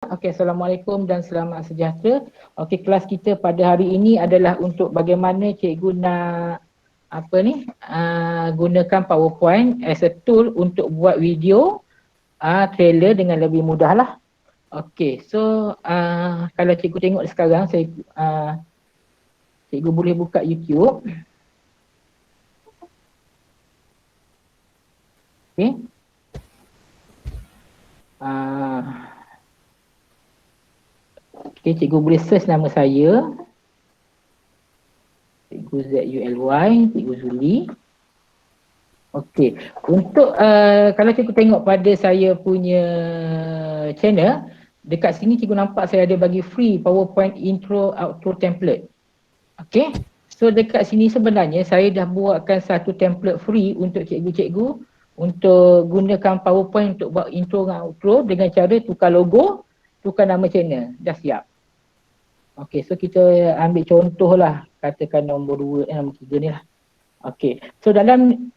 Okey, Assalamualaikum dan selamat sejahtera. Okey, kelas kita pada hari ini adalah untuk bagaimana cikgu nak gunakan PowerPoint as a tool untuk buat video trailer dengan lebih mudah lah. Okey, so kalau cikgu tengok sekarang, cikgu boleh buka YouTube. Okey. Okey, cikgu boleh search nama saya. Cikgu ZULY, Cikgu Zuli. Okey, untuk kalau cikgu tengok pada saya punya channel, dekat sini cikgu nampak saya ada bagi free PowerPoint intro outro template. Okey, so dekat sini sebenarnya saya dah buatkan satu template free untuk cikgu-cikgu untuk gunakan PowerPoint untuk buat intro dan outro dengan cara tukar logo, tukar nama channel. Dah siap. Okey, so kita ambil contoh lah, katakan nombor 2, nombor 3 ni lah. Okey, so dalam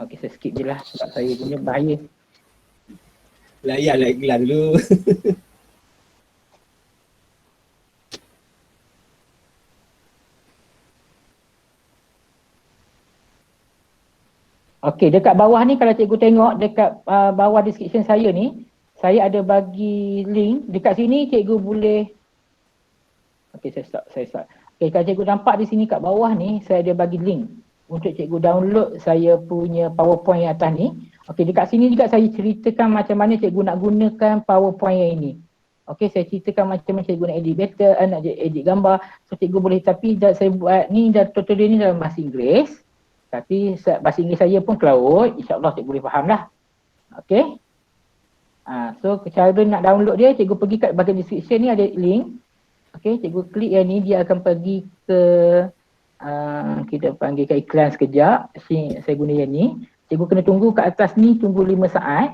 okey, saya skip je lah sebab saya punya bahaya. Layan iklan dulu. Okey, dekat bawah ni kalau cikgu tengok dekat bawah description saya ni, saya ada bagi link. Dekat sini cikgu boleh, okey saya start. Okey, kalau cikgu nampak di sini kat bawah ni, saya ada bagi link untuk cikgu download saya punya PowerPoint yang atas ni. Okey, dekat sini juga saya ceritakan macam mana cikgu nak gunakan PowerPoint yang ini. Okey, saya ceritakan macam mana cikgu nak edit better, nak edit gambar. So cikgu boleh, tapi saya buat ni tutorial ni dalam bahasa Inggeris. Tapi bahasa Inggeris saya pun cloud, insyaAllah cikgu boleh faham lah. Okey. So cara nak download dia, cikgu pergi kat bahagian description ni ada link. Okey, cikgu klik yang ni, dia akan pergi ke kita panggil ke iklan sekejap. Saya guna yang ni. Cikgu kena tunggu kat atas ni, tunggu 5 saat.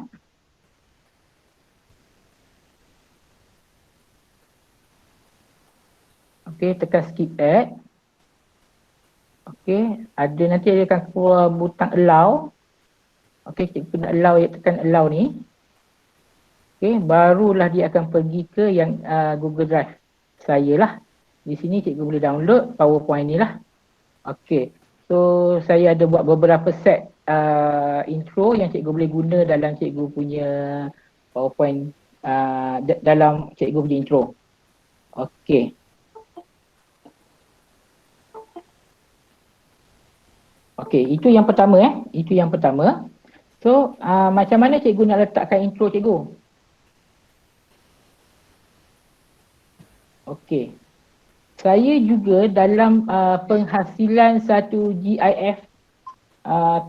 Okey, tekan skip ad. Okey, nanti dia akan keluar butang allow. Okey, cikgu nak allow, tekan allow ni. Okey, barulah dia akan pergi ke yang Google Drive saya lah. Di sini cikgu boleh download PowerPoint ni lah. Okey, so saya ada buat beberapa set intro yang cikgu boleh guna dalam cikgu punya PowerPoint, dalam cikgu punya intro. Okey. Okey, itu yang pertama Itu yang pertama. So, macam mana cikgu nak letakkan intro cikgu? Okey. Saya juga dalam penghasilan satu GIF,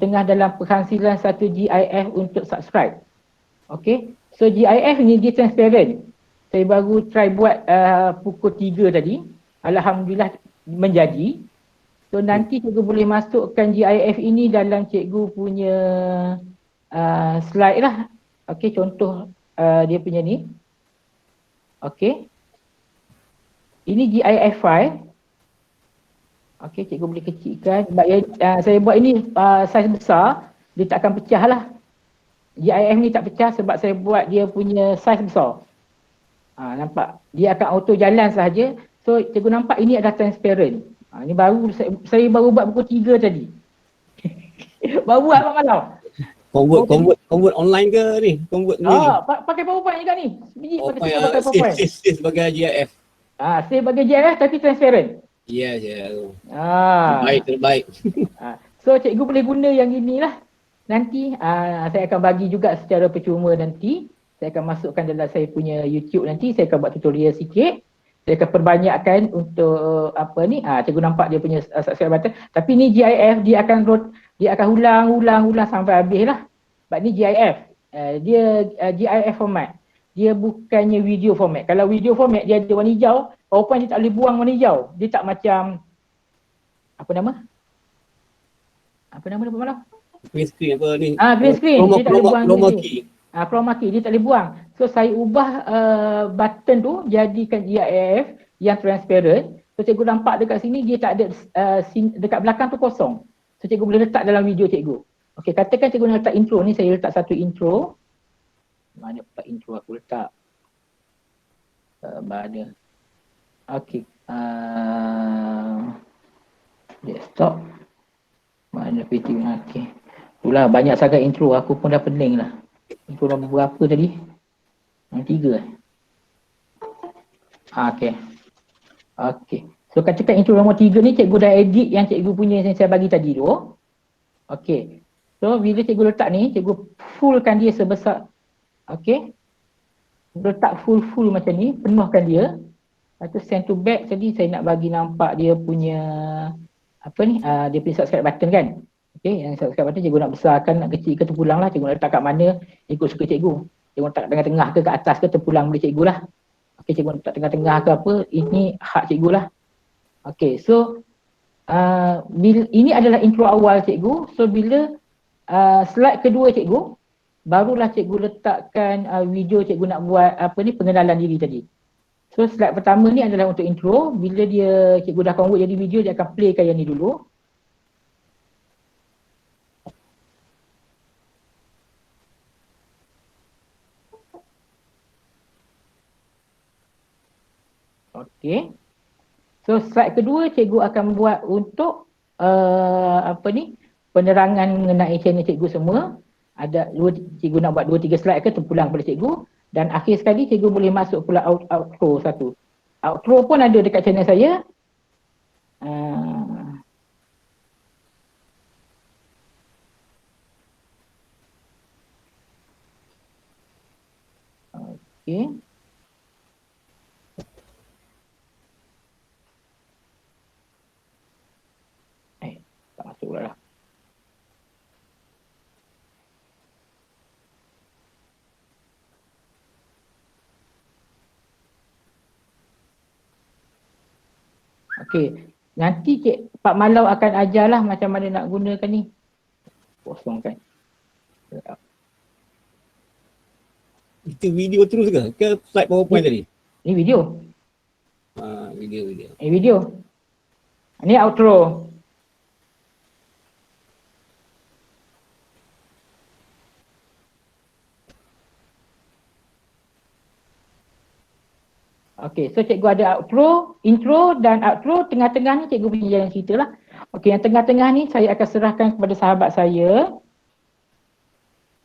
tengah dalam penghasilan satu GIF untuk subscribe. Okey. So, GIF ni dia transparent. Saya baru try buat pukul 3 tadi. Alhamdulillah menjadi. So nanti cikgu boleh masukkan GIF ini dalam cikgu punya slide lah. Okey, contoh dia punya ni. Okey. Ini GIF file. Okey, cikgu boleh kecilkan. Sebab saya buat ini saiz besar, dia tak akan pecah lah. GIF ni tak pecah sebab saya buat dia punya saiz besar. Nampak? Dia akan auto jalan sahaja. So cikgu nampak ini adalah transparent. Ini baru saya baru buat pukul 3 tadi. Baru buat malam. Convert online ke ni? Convert ni. Pakai PowerPoint juga ni. Biji pakai PowerPoint. Save sebagai GIF. Save sebagai GIF tapi transparent. Ya. Terbaik. So cikgu boleh guna yang inilah. Nanti saya akan bagi juga secara percuma nanti. Saya akan masukkan dalam saya punya YouTube nanti. Saya akan buat tutorial sikit. Saya akan perbanyakkan untuk cikgu nampak dia punya subscribe button. Tapi ni GIF, dia akan ulang sampai habis lah. Sebab ni GIF. Dia GIF format. Dia bukannya video format. Kalau video format dia ada warna hijau, PowerPoint dia tak boleh buang warna hijau. Dia tak macam apa nama malam? Green screen apa ni? Green screen. Dia tak boleh buang chroma key. Chroma key dia tak boleh buang. So saya ubah button tu jadikan GIF yang transparent. So cikgu nampak dekat sini dia tak ada dekat belakang tu kosong. So cikgu boleh letak dalam video cikgu. Okey, katakan cikgu nak letak intro ni, saya letak satu intro. Mana pula intro aku letak? Mana? Okey. Desktop. Mana PT? Okey. Itulah banyak sangat intro, aku pun dah pening lah. Intro nombor berapa tadi? Yang 3. Okey. Okey. So katakan intro nombor 3 ni cikgu dah edit yang cikgu punya yang saya bagi tadi tu. Okey. So bila cikgu letak ni, cikgu fullkan dia sebesar. Okey. Letak full macam ni, penuhkan dia. Lepas tu send to back tadi saya nak bagi nampak dia punya apa ni, dia punya subscribe button kan. Okey, yang subscribe button cikgu nak besarkan, nak kecil ke terpulang lah, cikgu nak letak kat mana ikut suka cikgu. Cikgu letak tengah-tengah ke kat atas ke terpulang boleh cikgu lah. Okey, cikgu letak tengah-tengah ke apa, ini hak cikgu lah. Okey, so ini adalah intro awal cikgu. So bila slide kedua cikgu, barulah cikgu letakkan video cikgu nak buat apa ni, pengenalan diri tadi. So slide pertama ni adalah untuk intro. Bila dia cikgu dah convert jadi video, dia akan playkan yang ni dulu. Okey. So slide kedua cikgu akan buat untuk apa ni, penerangan mengenai channel cikgu semua. Ada cikgu nak buat 2-3 slide ke terpulang pada cikgu, dan akhir sekali cikgu boleh masuk pula outro satu. Outro pun ada dekat channel saya. Okey. Tak masuk pula lah. Okey, nanti Pak Malau akan ajarlah macam mana nak gunakan ni. Kosongkan. Itu video terus ke slide PowerPoint tadi? Ni video. Video. Ini video. Ni outro. Okey, so cikgu ada outro, intro dan outro. Tengah-tengah ni cikgu punya jalan cerita lah. Okey, yang tengah-tengah ni saya akan serahkan kepada sahabat saya.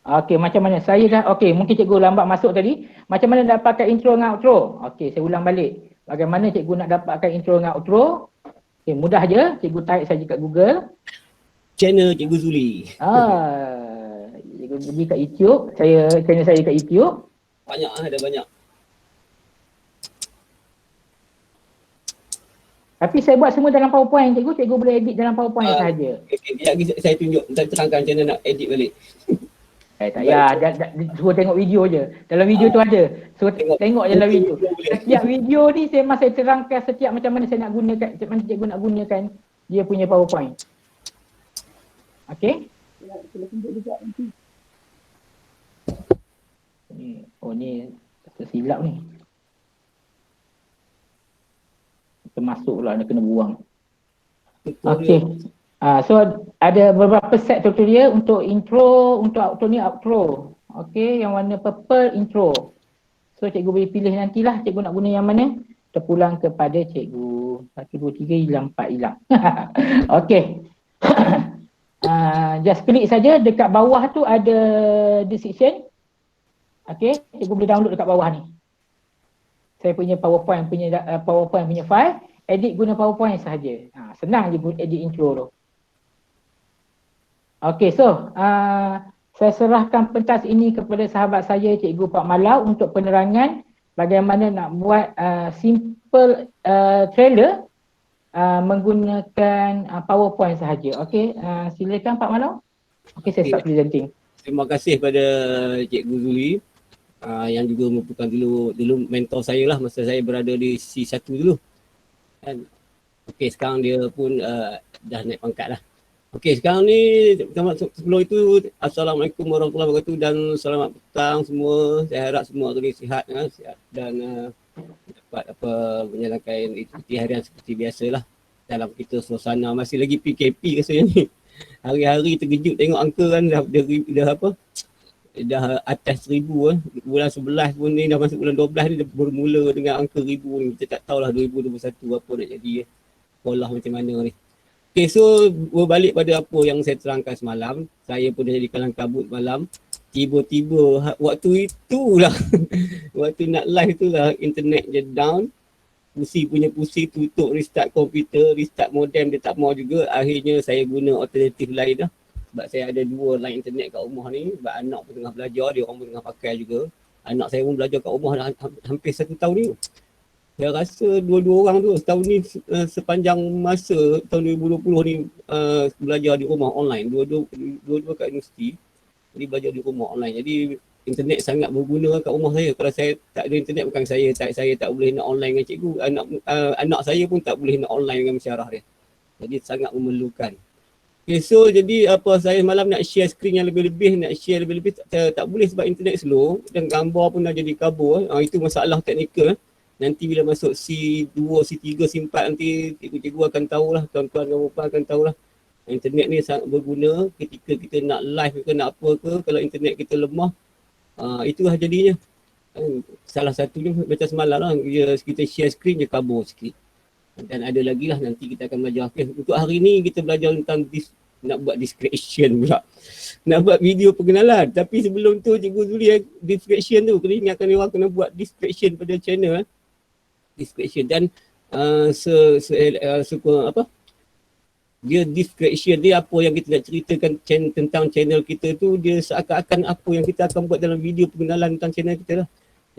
Okey, macam mana? Saya dah, okey, mungkin cikgu lambat masuk tadi. Macam mana dapatkan intro dengan outro? Okey, saya ulang balik. Bagaimana cikgu nak dapatkan intro dengan outro? Okey, mudah je. Cikgu type saja kat Google. Channel Cikgu Zuli. Cikgu pergi kat YouTube. Channel saya kat YouTube. Banyak ada banyak. Tapi saya buat semua dalam PowerPoint cikgu. Cikgu boleh edit dalam PowerPoint sahaja. Sekejap saya tunjuk. Saya terangkan macam mana nak edit balik. Tak payah, suruh tengok video je. Dalam video tu ada. Suruh tengok je dalam video. Setiap video ni saya terangkan setiap macam mana saya nak gunakan, macam mana cikgu nak gunakan dia punya PowerPoint. Okey? Ni tersilap ni. Termasuk pula, kena buang. Okey. So ada beberapa set tutorial untuk intro, untuk outro ni outro. Okey, yang warna purple intro. So cikgu boleh pilih nantilah cikgu nak guna yang mana. Terpulang kepada cikgu. 1, 2, 3 hilang, 4 hilang. Okey. Just klik saja dekat bawah tu ada description. Okey, cikgu boleh download dekat bawah ni. Saya punya PowerPoint punya file, edit guna PowerPoint sahaja. Senang je edit intro tu. Okey, so saya serahkan pentas ini kepada sahabat saya Cikgu Pak Malau untuk penerangan bagaimana nak buat simple trailer menggunakan PowerPoint sahaja. Okey, silakan Pak Malau. Okey, saya start presenting. Terima kasih pada Cikgu Zuli yang juga merupakan dulu mentor saya lah masa saya berada di C1 dulu. Kan? Okey, sekarang dia pun dah naik pangkat lah. Okey, sekarang ni sebelum itu Assalamualaikum warahmatullahi wabarakatuh dan selamat petang semua. Saya harap semua hari sihat, sihat dan dapat menjalankan aktiviti harian seperti biasalah dalam kita suasana masih lagi PKP rasanya ni. Hari-hari terkejut tengok angka kan dah apa? Dah atas 1,000 bulan 11 pun ni dah masuk bulan 12 ni dah bermula dengan angka 1,000 ni. Kita tak tahulah 2021 apa nak jadi pola macam mana ni. Okay, so berbalik pada apa yang saya terangkan semalam, saya pun dah jadi kalang kabut malam. Tiba-tiba waktu itulah waktu nak live itulah internet je down. Pusing tutup, restart komputer, restart modem dia tak mau juga. Akhirnya saya guna alternatif lain dah. Sebab saya ada 2 line internet kat rumah ni. Sebab anak pun tengah belajar, dia orang pun tengah pakai juga. Anak saya pun belajar kat rumah dah hampir 1 tahun ni. Saya rasa dua-dua orang tu setahun ni sepanjang masa tahun 2020 ni belajar di rumah online. Dua-dua kat universiti. Jadi belajar di rumah online. Jadi internet sangat berguna kat rumah saya. Kalau saya tak ada internet bukan saya tak boleh nak online dengan cikgu. Anak saya pun tak boleh nak online dengan pensyarah dia. Jadi sangat memerlukan. Okay, so jadi apa saya malam nak share screen yang lebih-lebih, nak share lebih-lebih tak boleh sebab internet slow dan gambar pun dah jadi kabur. Itu masalah teknikal. Nanti bila masuk C2, C3, C4 nanti cikgu-cikgu akan tahulah, tuan-tuan dan puan akan tahulah. Internet ni sangat berguna ketika kita nak live ke nak apa ke, kalau internet kita lemah, itulah jadinya. Salah satunya macam semalam lah, kita share screen je kabur sikit. Dan ada lagi lah nanti kita akan belajar. Okay, untuk hari ni kita belajar tentang nak buat description pula. Nak buat video perkenalan. Tapi sebelum tu Cikgu Zuli description tu, kena ingatkan orang kena buat description pada channel. Description dan apa? Dia description dia apa yang kita nak ceritakan tentang channel kita tu, dia seakan-akan apa yang kita akan buat dalam video perkenalan tentang channel kita lah.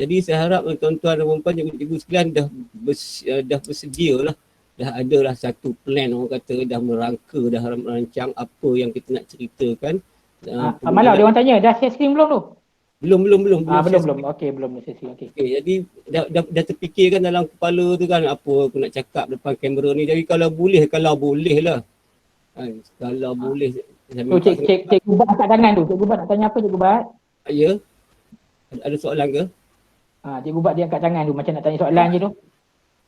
Jadi saya harap tuan-tuan dan puan-puan, cikgu-cikgu sekalian dah bersedia lah. Dah ada lah satu plan, orang kata dah merangka, dah merancang apa yang kita nak ceritakan. Malam dia orang tanya, dah share screen belum tu? Belum. Belum. Okey, belum share screen. Okey. Jadi dah terfikirkan dalam kepala tu kan apa aku nak cakap depan kamera ni. Jadi kalau boleh lah. Kalau boleh. Cikgu Bat angkat tangan tu. Cikgu Bat nak tanya apa Cikgu Bat? Ya. Ada soalan ke? Cikgu Bat dia angkat tangan tu macam nak tanya soalan je tu.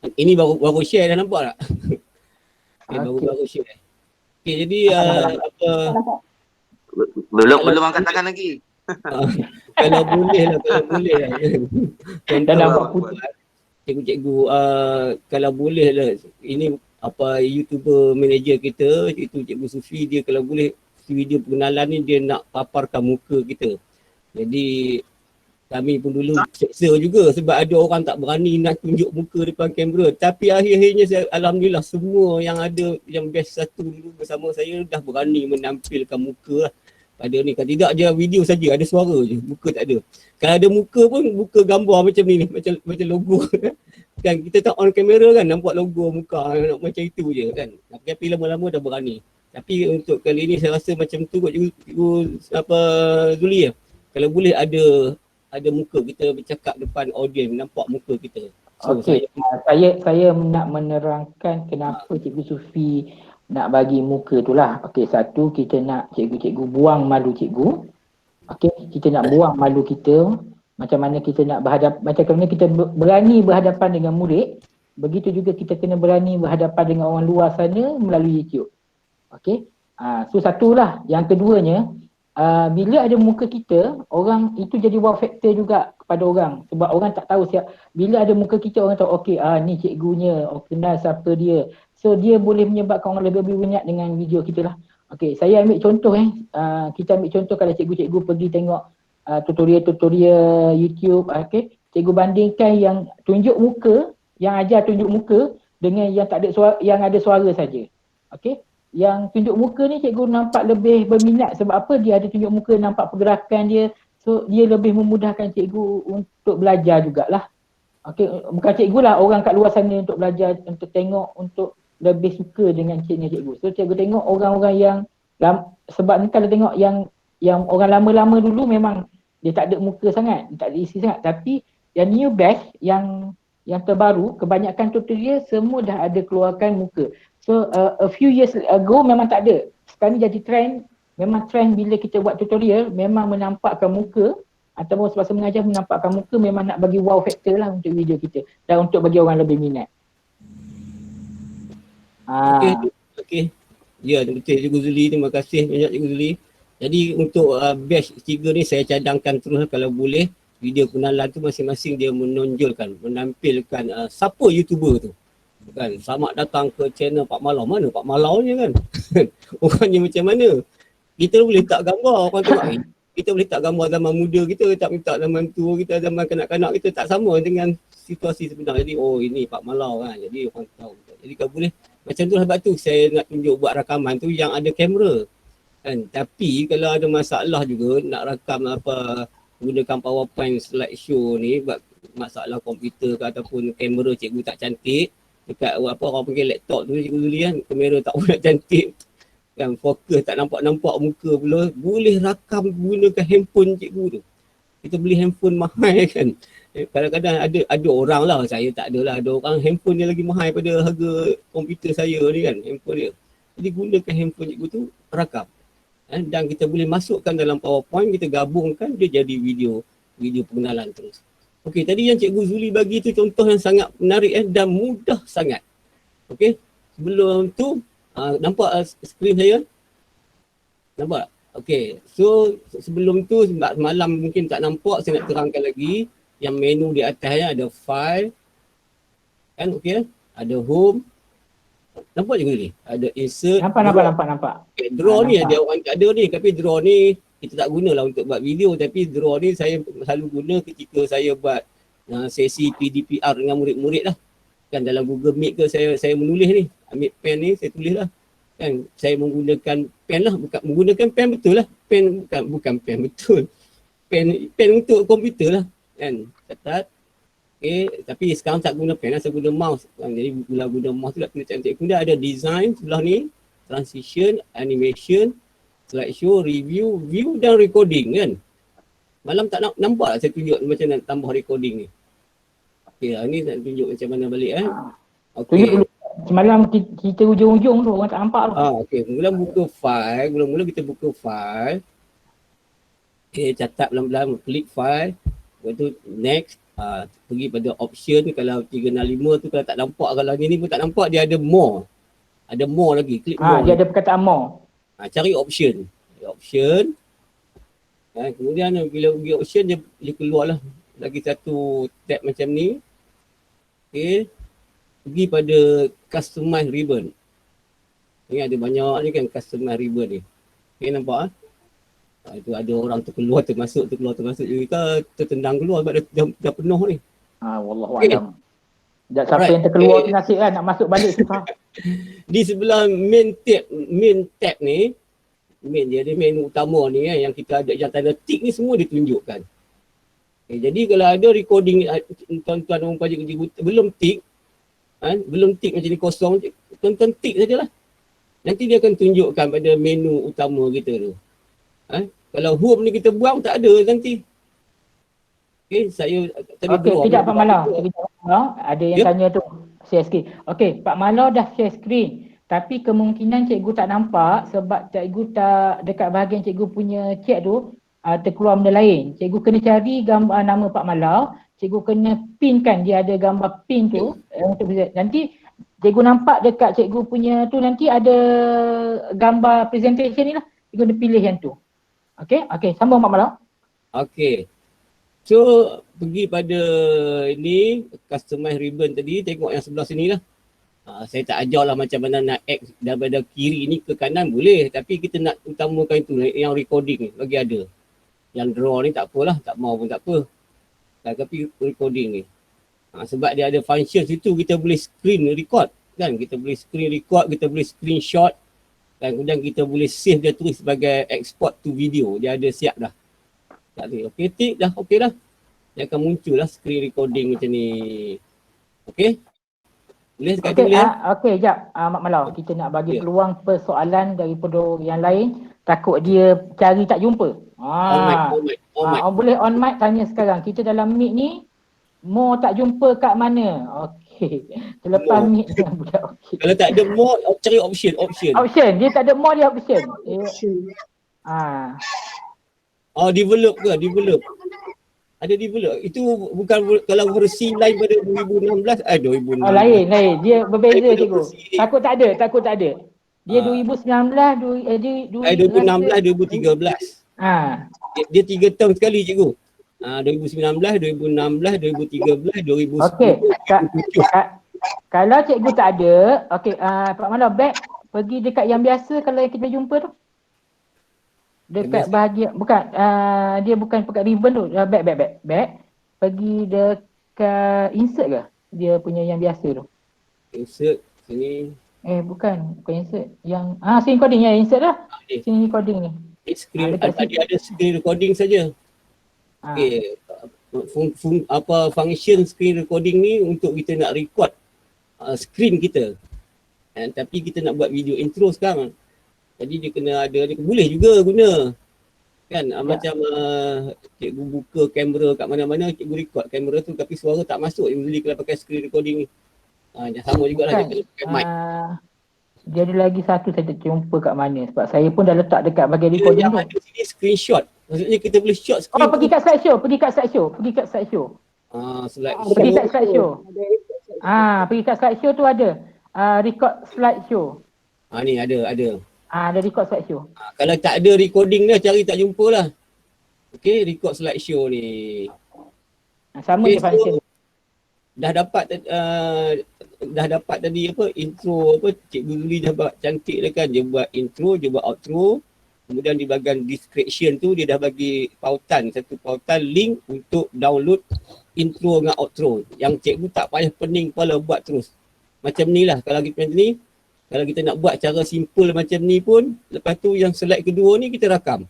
Ini baru share dah, nampak tak? Baru share. Okey, jadi apa belum angkat tangan lagi. Kalau boleh lah. Dan nampak putih. Cikgu-cikgu kalau boleh lah, ini apa YouTuber manager kita, itu Cikgu Sufi, dia kalau boleh video perkenalan ni dia nak paparkan muka kita. Jadi kami pun dulu seksa juga sebab ada orang tak berani nak tunjuk muka depan kamera. Tapi akhir-akhirnya alhamdulillah semua yang ada, yang batch 1 dulu bersama saya dah berani menampilkan muka lah. Pada ni kan tidak je video saja, ada suara je, muka tak ada. Kalau ada muka pun muka gambar macam ni macam logo kan, kita tak on kamera kan nampak logo muka macam itu je kan. Tapi lama-lama dah berani. Tapi untuk kali ni saya rasa macam tu kot cikgu apa Zuli ya. Kalau boleh ada muka kita bercakap depan audiens, nampak muka kita. So, okey, saya nak menerangkan kenapa Cikgu Sufi nak bagi muka tu lah. Okey, satu, kita nak cikgu-cikgu buang malu cikgu. Okey, kita nak buang malu kita. Macam mana kita nak macam mana kita berani berhadapan dengan murid, begitu juga kita kena berani berhadapan dengan orang luar sana melalui YouTube. Okey. So satulah. Yang keduanya, bila ada muka kita, orang itu jadi wow factor juga kepada orang. Sebab orang tak tahu bila ada muka kita, orang tahu okey, ni cikgunya, kenal siapa dia. So dia boleh menyebabkan orang lebih minat dengan video kita lah. Okey, saya ambil contoh kita ambil contoh kalau cikgu-cikgu pergi tengok tutorial YouTube, okey. Cikgu bandingkan yang tunjuk muka, yang ajar tunjuk muka dengan yang tak ada suara, yang ada suara saja. Okey. Yang tunjuk muka ni cikgu nampak lebih berminat sebab apa? Dia ada tunjuk muka, nampak pergerakan dia. So dia lebih memudahkan cikgu untuk belajar jugalah. Okey, bukan cikgu lah, orang kat luar sana untuk belajar, untuk tengok, untuk lebih suka dengan cikgu. So cikgu tengok orang-orang yang sebab ni kalau tengok yang orang lama-lama dulu memang dia tak ada muka sangat, dia tak ada isi sangat. Tapi yang new batch, yang terbaru, kebanyakan tutorial semua dah ada keluarkan muka. So a few years ago memang tak ada. Sekarang ni jadi trend, memang trend bila kita buat tutorial memang menampakkan muka ataupun semasa mengajar menampakkan muka, memang nak bagi wow factor lah untuk video kita dan untuk bagi orang lebih minat. Okey. Ya, betul Cikgu Zuli. Terima kasih banyak Cikgu Zuli. Jadi untuk batch 3 ni saya cadangkan terus kalau boleh video kenalan tu masing-masing dia menonjolkan, menampilkan siapa YouTuber tu. Kan, selamat datang ke channel Pak Malau. Mana Pak Malau ni kan? Orangnya macam mana? Kita boleh tak gambar orang tengok. Kita boleh tak gambar zaman muda kita, tak minta zaman tua kita, zaman kanak-kanak kita tak sama dengan situasi sebenar. Jadi oh ini Pak Malau kan. Jadi orang tahu. Jadi kalau boleh macam tu sebab tu saya nak tunjuk buat rakaman tu yang ada kamera. Kan? Tapi kalau ada masalah juga nak rakam apa gunakan PowerPoint slideshow ni buat masalah komputer ke ataupun kamera cikgu tak cantik dekat apa orang panggil laptop tu cikgu Zuli kan, kamera tak boleh cantik kan, fokus tak nampak muka pula, boleh rakam gunakan handphone cikgu tu. Kita beli handphone mahal kan. Kadang-kadang ada orang lah, saya tak ada lah, ada orang handphone dia lagi mahal pada harga komputer saya ni kan, handphone dia. Jadi gunakan handphone cikgu tu rakam. Dan kita boleh masukkan dalam PowerPoint, kita gabungkan, dia jadi video pengenalan terus. Okey, tadi yang Cikgu Zuli bagi tu contoh yang sangat menarik dan mudah sangat. Okey, sebelum tu nampak skrin saya? Nampak? Okey, so sebelum tu malam mungkin tak nampak, saya nak terangkan lagi. Yang menu di atasnya ada file, kan okey? Ada home. Nampak je ni? Ada insert. Nampak. Okay, draw ni ada orang tak ada ni, tapi draw ni kita tak gunalah untuk buat video, tapi draw ni saya selalu guna ketika saya buat sesi PDPR dengan murid-murid lah. Kan dalam Google Meet ke saya menulis ni, ambil pen ni saya tulis lah. Kan saya menggunakan pen lah, bukan menggunakan pen betul lah. Pen bukan pen betul. Pen untuk komputer lah. Kan catat. Okay, tapi sekarang tak guna pen lah, saya guna mouse. Jadi bila guna mouse tu tak kena cantik. Kemudian ada design sebelah ni, transition, animation, slideshow, review, view dan recording kan. Malam tak nampak lah saya tunjuk macam nak tambah recording ni. Okay, ni nak tunjuk macam mana balik Okay. Tunjuk dulu. Semalam kita hujung-hujung tu orang tak nampak tu. Okay, mula buka file, mula kita buka file. Okay, catat pelan-pelan, klik file. Lepas tu next. Pergi pada option, kalau 365 tu kalau tak nampak, kalau ni pun tak nampak, dia ada more. Ada more lagi, klik more. Dia ada perkataan more. Cari option. Kemudian bila pergi option dia keluar lah lagi satu tab macam ni. Okay. Pergi pada customize ribbon. Ni ada banyak ni kan customize ribbon ni. Okay, nampak itu ada orang terkeluar termasuk juga, tertendang keluar sebab dah penuh ni. Wallahualam. Siapa yang terkeluar tu nasib kan, nak masuk balik susah. Di sebelah main tab ni, dia ada menu utama ni yang kita ada, yang tanda tick ni semua ditunjukkan. Okay, jadi kalau ada recording tuan-tuan dan puan cikgu belum tick macam ni kosong, tuan-tuan tick sajalah. Nanti dia akan tunjukkan pada menu utama kita tu. Kalau home ni kita buang tak ada nanti. Okay, saya tadi Sekejap Pak Malau. Ada yang tanya tu share screen. Okey, Pak Malau dah share screen. Tapi kemungkinan cikgu tak nampak sebab cikgu tak dekat bahagian cikgu punya chat tu terkeluar benda lain. Cikgu kena cari gambar nama Pak Malau, cikgu kena pinkan, dia ada gambar pin tu untuk nanti cikgu nampak dekat cikgu punya tu nanti ada gambar presentation ni lah. Cikgu kena pilih yang tu. Okey, sambung Pak Malau. Okey. So, pergi pada ini, customize ribbon tadi, tengok yang sebelah sini lah. Saya tak ajar lah macam mana nak add daripada kiri ni ke kanan boleh. Tapi kita nak utamakan itu, yang recording ni, bagi ada. Yang draw ni tak apalah, tak mau pun tak apa. Tapi recording ni. Sebab dia ada function situ, kita boleh screen record. Kan? Kita boleh screen record, kita boleh screenshot. Dan kemudian kita boleh save dia terus sebagai export to video. Dia ada siap dah. Okey, tick dah, okey dah. Dia akan muncul lah screen recording macam ni. Okey? Boleh sekat tu boleh? Okey, sekejap Mak Malau. Kita nak bagi peluang persoalan daripada yang lain. Takut dia cari tak jumpa. On mic. Boleh on mic tanya sekarang. Kita dalam meet ni, more tak jumpa kat mana? Okey. Terlepas meet dengan budak. Okay. Kalau tak ada more, cari option. Option. Dia tak ada more, dia option. Develop ke? Ada develop. Itu bukan kalau versi lain pada 2016. 2016. Lain. Dia berbeza cikgu. Takut tak ada. Dia 2019, dia 2016, rasa 2013. ah. Dia 3 tahun sekali cikgu. 2019, 2016, 2013, Okey. 2010, 2007. Kalau cikgu tak ada, okey, Pak Malau back pergi dekat yang biasa kalau yang kita jumpa tu. Dekat Biasa. bahagian bukan dia bukan pekat ribbon tu. Back. Pergi dekat insert ke? Dia punya yang biasa tu. Insert sini. Bukan insert. Yang screen recording ya, insert lah. Ni. Screen recording ni. Screen Dekat dia ada screen recording saja. Okey. Function screen recording ni untuk kita nak record screen kita. Tapi kita nak buat video intro sekarang. Jadi dia kena ada, dia boleh juga guna. Kan macam cikgu buka kamera kat mana-mana, cikgu record kamera tu tapi suara tak masuk usually kalau pakai screen recording ni. Sama jugalah dia kena pakai mic. Dia ada lagi satu saya tak jumpa kat mana sebab saya pun dah letak dekat bahagian Dia recording yang tu. ada sini screenshot. Maksudnya kita boleh shot screen. Pergi kat slideshow. Pergi kat slideshow. Slide Pergi show. kat slideshow. Pergi kat slideshow tu ada. Record slideshow. Ni ada. Ada record slideshow. Kalau tak ada recording dia cari tak jumpa lah. Okey, record slideshow ni. Sama je function. Dah dapat tadi intro Cikgu Zuli dah buat cantik dah kan. Dia buat intro, dia buat outro. Kemudian di bahagian description tu dia dah bagi satu pautan link untuk download intro dengan outro. Yang cikgu tak payah pening kepala buat terus. Macam ni lah kalau kita macam ni. Kalau kita nak buat cara simple macam ni pun, lepas tu yang slide kedua ni kita rakam.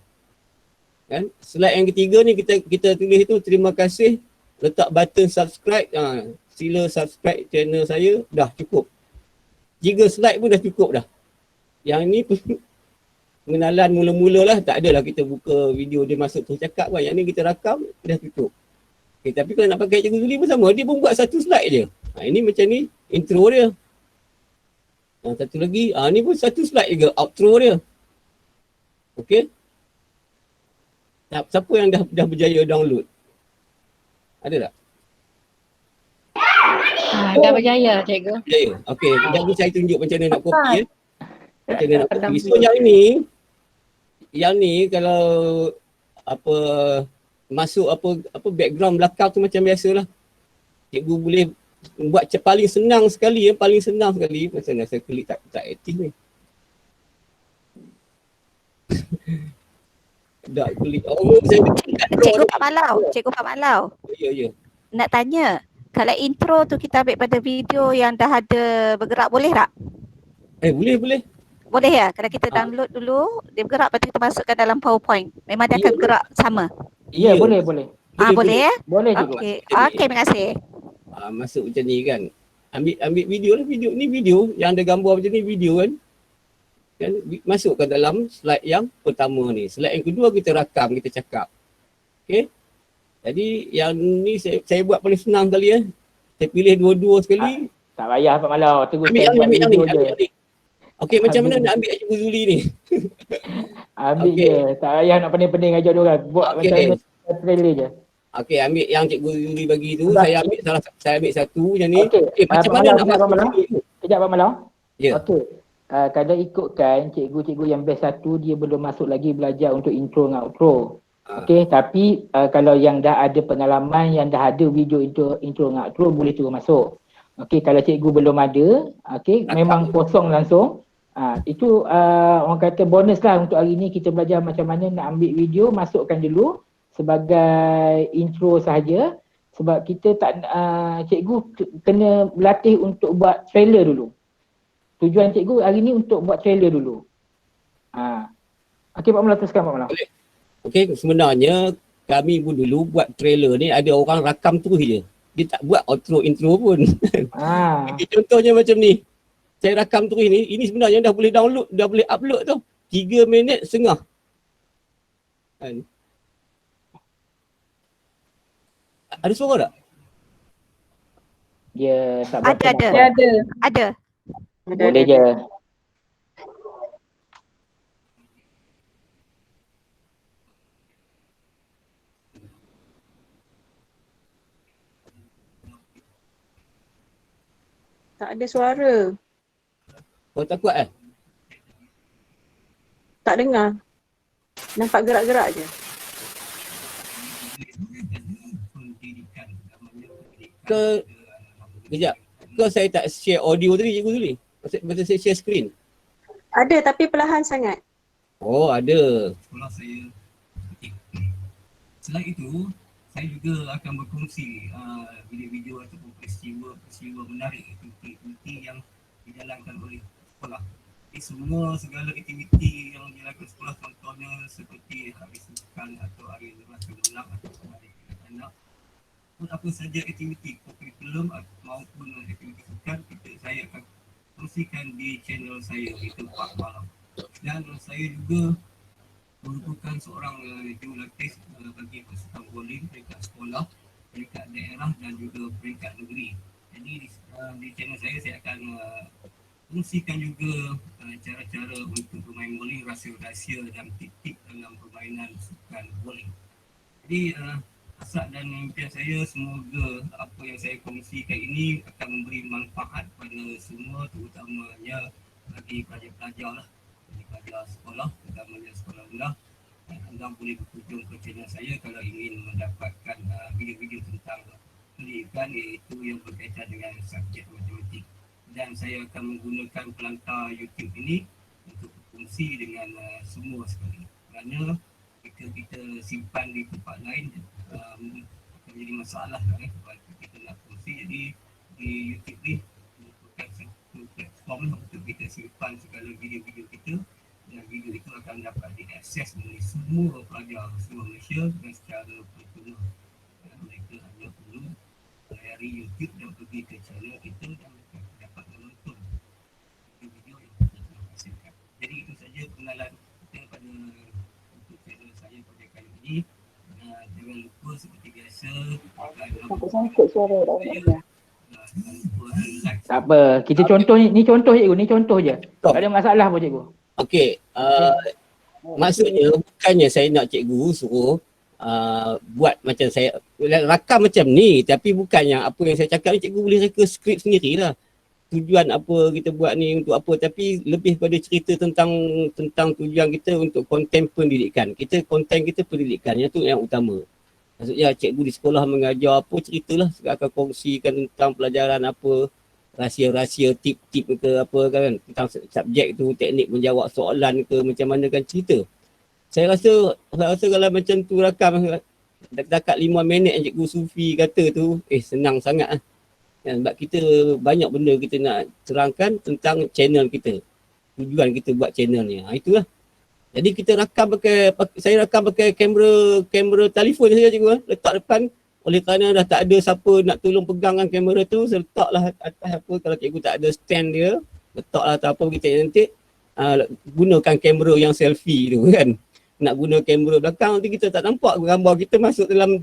Kan? Slide yang ketiga ni kita tulis tu terima kasih, letak button subscribe, sila subscribe channel saya, dah cukup. 3 slide pun dah cukup dah. Yang ni pun pengenalan mula-mula lah, tak adalah kita buka video dia masuk terus cakap kan. Yang ni kita rakam, dah cukup. Okay, tapi kalau nak pakai Cikgu Zuli pun sama, dia pun buat satu slide je. Ini macam ni, intro dia. Satu lagi, ni pun satu slide juga, outro dia. Okay. Siapa yang dah berjaya download? Ada tak? Dah berjaya cikgu. Berjaya. Okey, jadi saya tunjuk macam mana nak copy Macam mana nak copy. So yang ni kalau masuk background belakang tu macam biasalah. Cikgu boleh buat paling senang sekali macam mana saya klik tak aktif ni. Dah klik. Cikgu Pak Malau. Ya. Nak tanya, kalau intro tu kita ambil pada video yang dah ada bergerak boleh tak? Boleh. Boleh ya? Kalau kita download dulu, dia bergerak lepas tu kita masukkan dalam PowerPoint. Memang dia akan bergerak sama? Ya, boleh. Boleh ya? Boleh juga. Okey, terima kasih. Masuk macam ni kan. Ambil video lah, video ni video yang ada gambar macam ni video kan. Masukkan dalam slide yang pertama ni. Slide yang kedua kita rakam, kita cakap. Okey. Jadi yang ni saya buat paling senang kali ya. Saya pilih dua-dua sekali. Tak payah Pak Malau, tunggu Ambil saya buat yang video je. ni. Okey, macam mana nak ambil Cikgu Zuli ni? Ambil je, tak payah nak pening-pening ajar dia orang. Buat macam mana trailer je. Okey, ambil yang Cikgu Zuli bagi tu, saya ambil satu yang ni. Macam mana nak Pak Malau? masuk? Kejap Pak Malau. Ya. Okey. Kadang ikutkan cikgu-cikgu yang best satu dia belum masuk lagi belajar untuk intro dengan outro. Okey, tapi kalau yang dah ada pengalaman, yang dah ada video intro dengan outro boleh terus masuk. Okey, kalau cikgu belum ada, okey, memang kosong langsung. Itu orang kata bonus lah untuk hari ni, kita belajar macam mana nak ambil video, masukkan dulu sebagai intro sahaja. Sebab kita tak cikgu kena berlatih untuk buat trailer dulu. Tujuan cikgu hari ni untuk buat trailer dulu. Okey Pak Malau, teruskan Pak Malau. Okey, sebenarnya kami pun dulu buat trailer ni ada orang rakam terus je. Dia tak buat outro intro pun. Okay, contohnya macam ni. Saya rakam terus ni, ini sebenarnya dah boleh download, dah boleh upload tu. 3 minit setengah. Kan? Ada suara tak? Dia tak berapa. Ada. Boleh je. Tak ada suara. Kau tak kuat Tak dengar. Nampak gerak-gerak je. Ke kejap. Ke saya tak share audio tadi Cikgu Zuli? Masa saya share screen. Ada tapi perlahan sangat. Oh, ada. Sekolah saya. Selain itu, saya juga akan berkongsi video-video ataupun peristiwa menarik, aktiviti yang dijalankan oleh sekolah. Jadi segala aktiviti yang dilakukan sekolah, contohnya seperti hari sukan atau hari rasa menang atau hari anak, pun apa saja aktiviti kurikulum maupun aktiviti sukan, saya akan kongsikan di channel saya, itu Pak Malam. Dan saya juga merupakan seorang jurulatih bagi pasukan bowling peringkat sekolah, peringkat daerah dan juga peringkat negeri. Jadi di channel saya akan kongsikan juga cara-cara untuk bermain bowling, rahsia-rahsia dan tip-tip dalam permainan sukan bowling. Jadi hasrat dan impian saya semoga apa yang saya kongsikan ini akan memberi manfaat pada semua, terutamanya bagi pelajar-pelajar lah, bagi pelajar sekolah, terutamanya sekolah rendah. Anda boleh berkunjung ke channel saya kalau ingin mendapatkan video-video tentang pendidikan, iaitu yang berkaitan dengan subjek matematik. Dan saya akan menggunakan pelantar YouTube ini untuk berfungsi dengan semua sekali. Kerana jika kita simpan di tempat lain akan menjadi masalah kalau kita nak fungsi. Jadi di YouTube ni merupakan satu platform untuk kita simpan segala video-video kita, dan video itu akan dapat diakses oleh semua pelajar seluruh Malaysia dan secara perlahan. Mereka hanya perlu layari YouTube dan pergi ke channel kita dan mereka dapat menonton video yang kita telah hasilkan. Jadi itu saja pengenalan kita pada untuk channel saya pada kali ini. Jangan lupa seperti biasa, Sangkut suara tak ada. Tak apa, kita contoh ni contoh cikgu, ni contoh je. Tak ada masalah pun cikgu. Okey, maksudnya bukannya saya nak cikgu suruh buat macam saya rakam macam ni, tapi bukannya apa yang saya cakap ni cikgu boleh reka skrip sendirilah. Tujuan apa kita buat ni untuk apa, tapi lebih pada cerita tentang tujuan kita untuk konten pendidikan. Konten kita pendidikan, yang tu yang utama. Maksudnya cikgu di sekolah mengajar apa, ceritalah, saya akan kongsikan tentang pelajaran apa, rahsia-rahsia, tip-tip ke apa kan, tentang subjek tu, teknik menjawab soalan ke macam mana kan, cerita. Saya rasa kalau macam tu rakam dekat 5 minit yang Cikgu Sufi kata tu, senang sangat lah. Sebab kita banyak benda kita nak terangkan tentang channel kita. Tujuan kita buat channel ni. Itulah. Jadi kita saya rakam pakai kamera telefon saja cikgu. Letak depan. Oleh kerana dah tak ada siapa nak tolong pegangkan kamera tu, saya letaklah atas apa, kalau cikgu tak ada stand dia, letaklah atau apa kita nanti gunakan kamera yang selfie tu kan. Nak guna kamera belakang nanti kita tak nampak gambar kita masuk dalam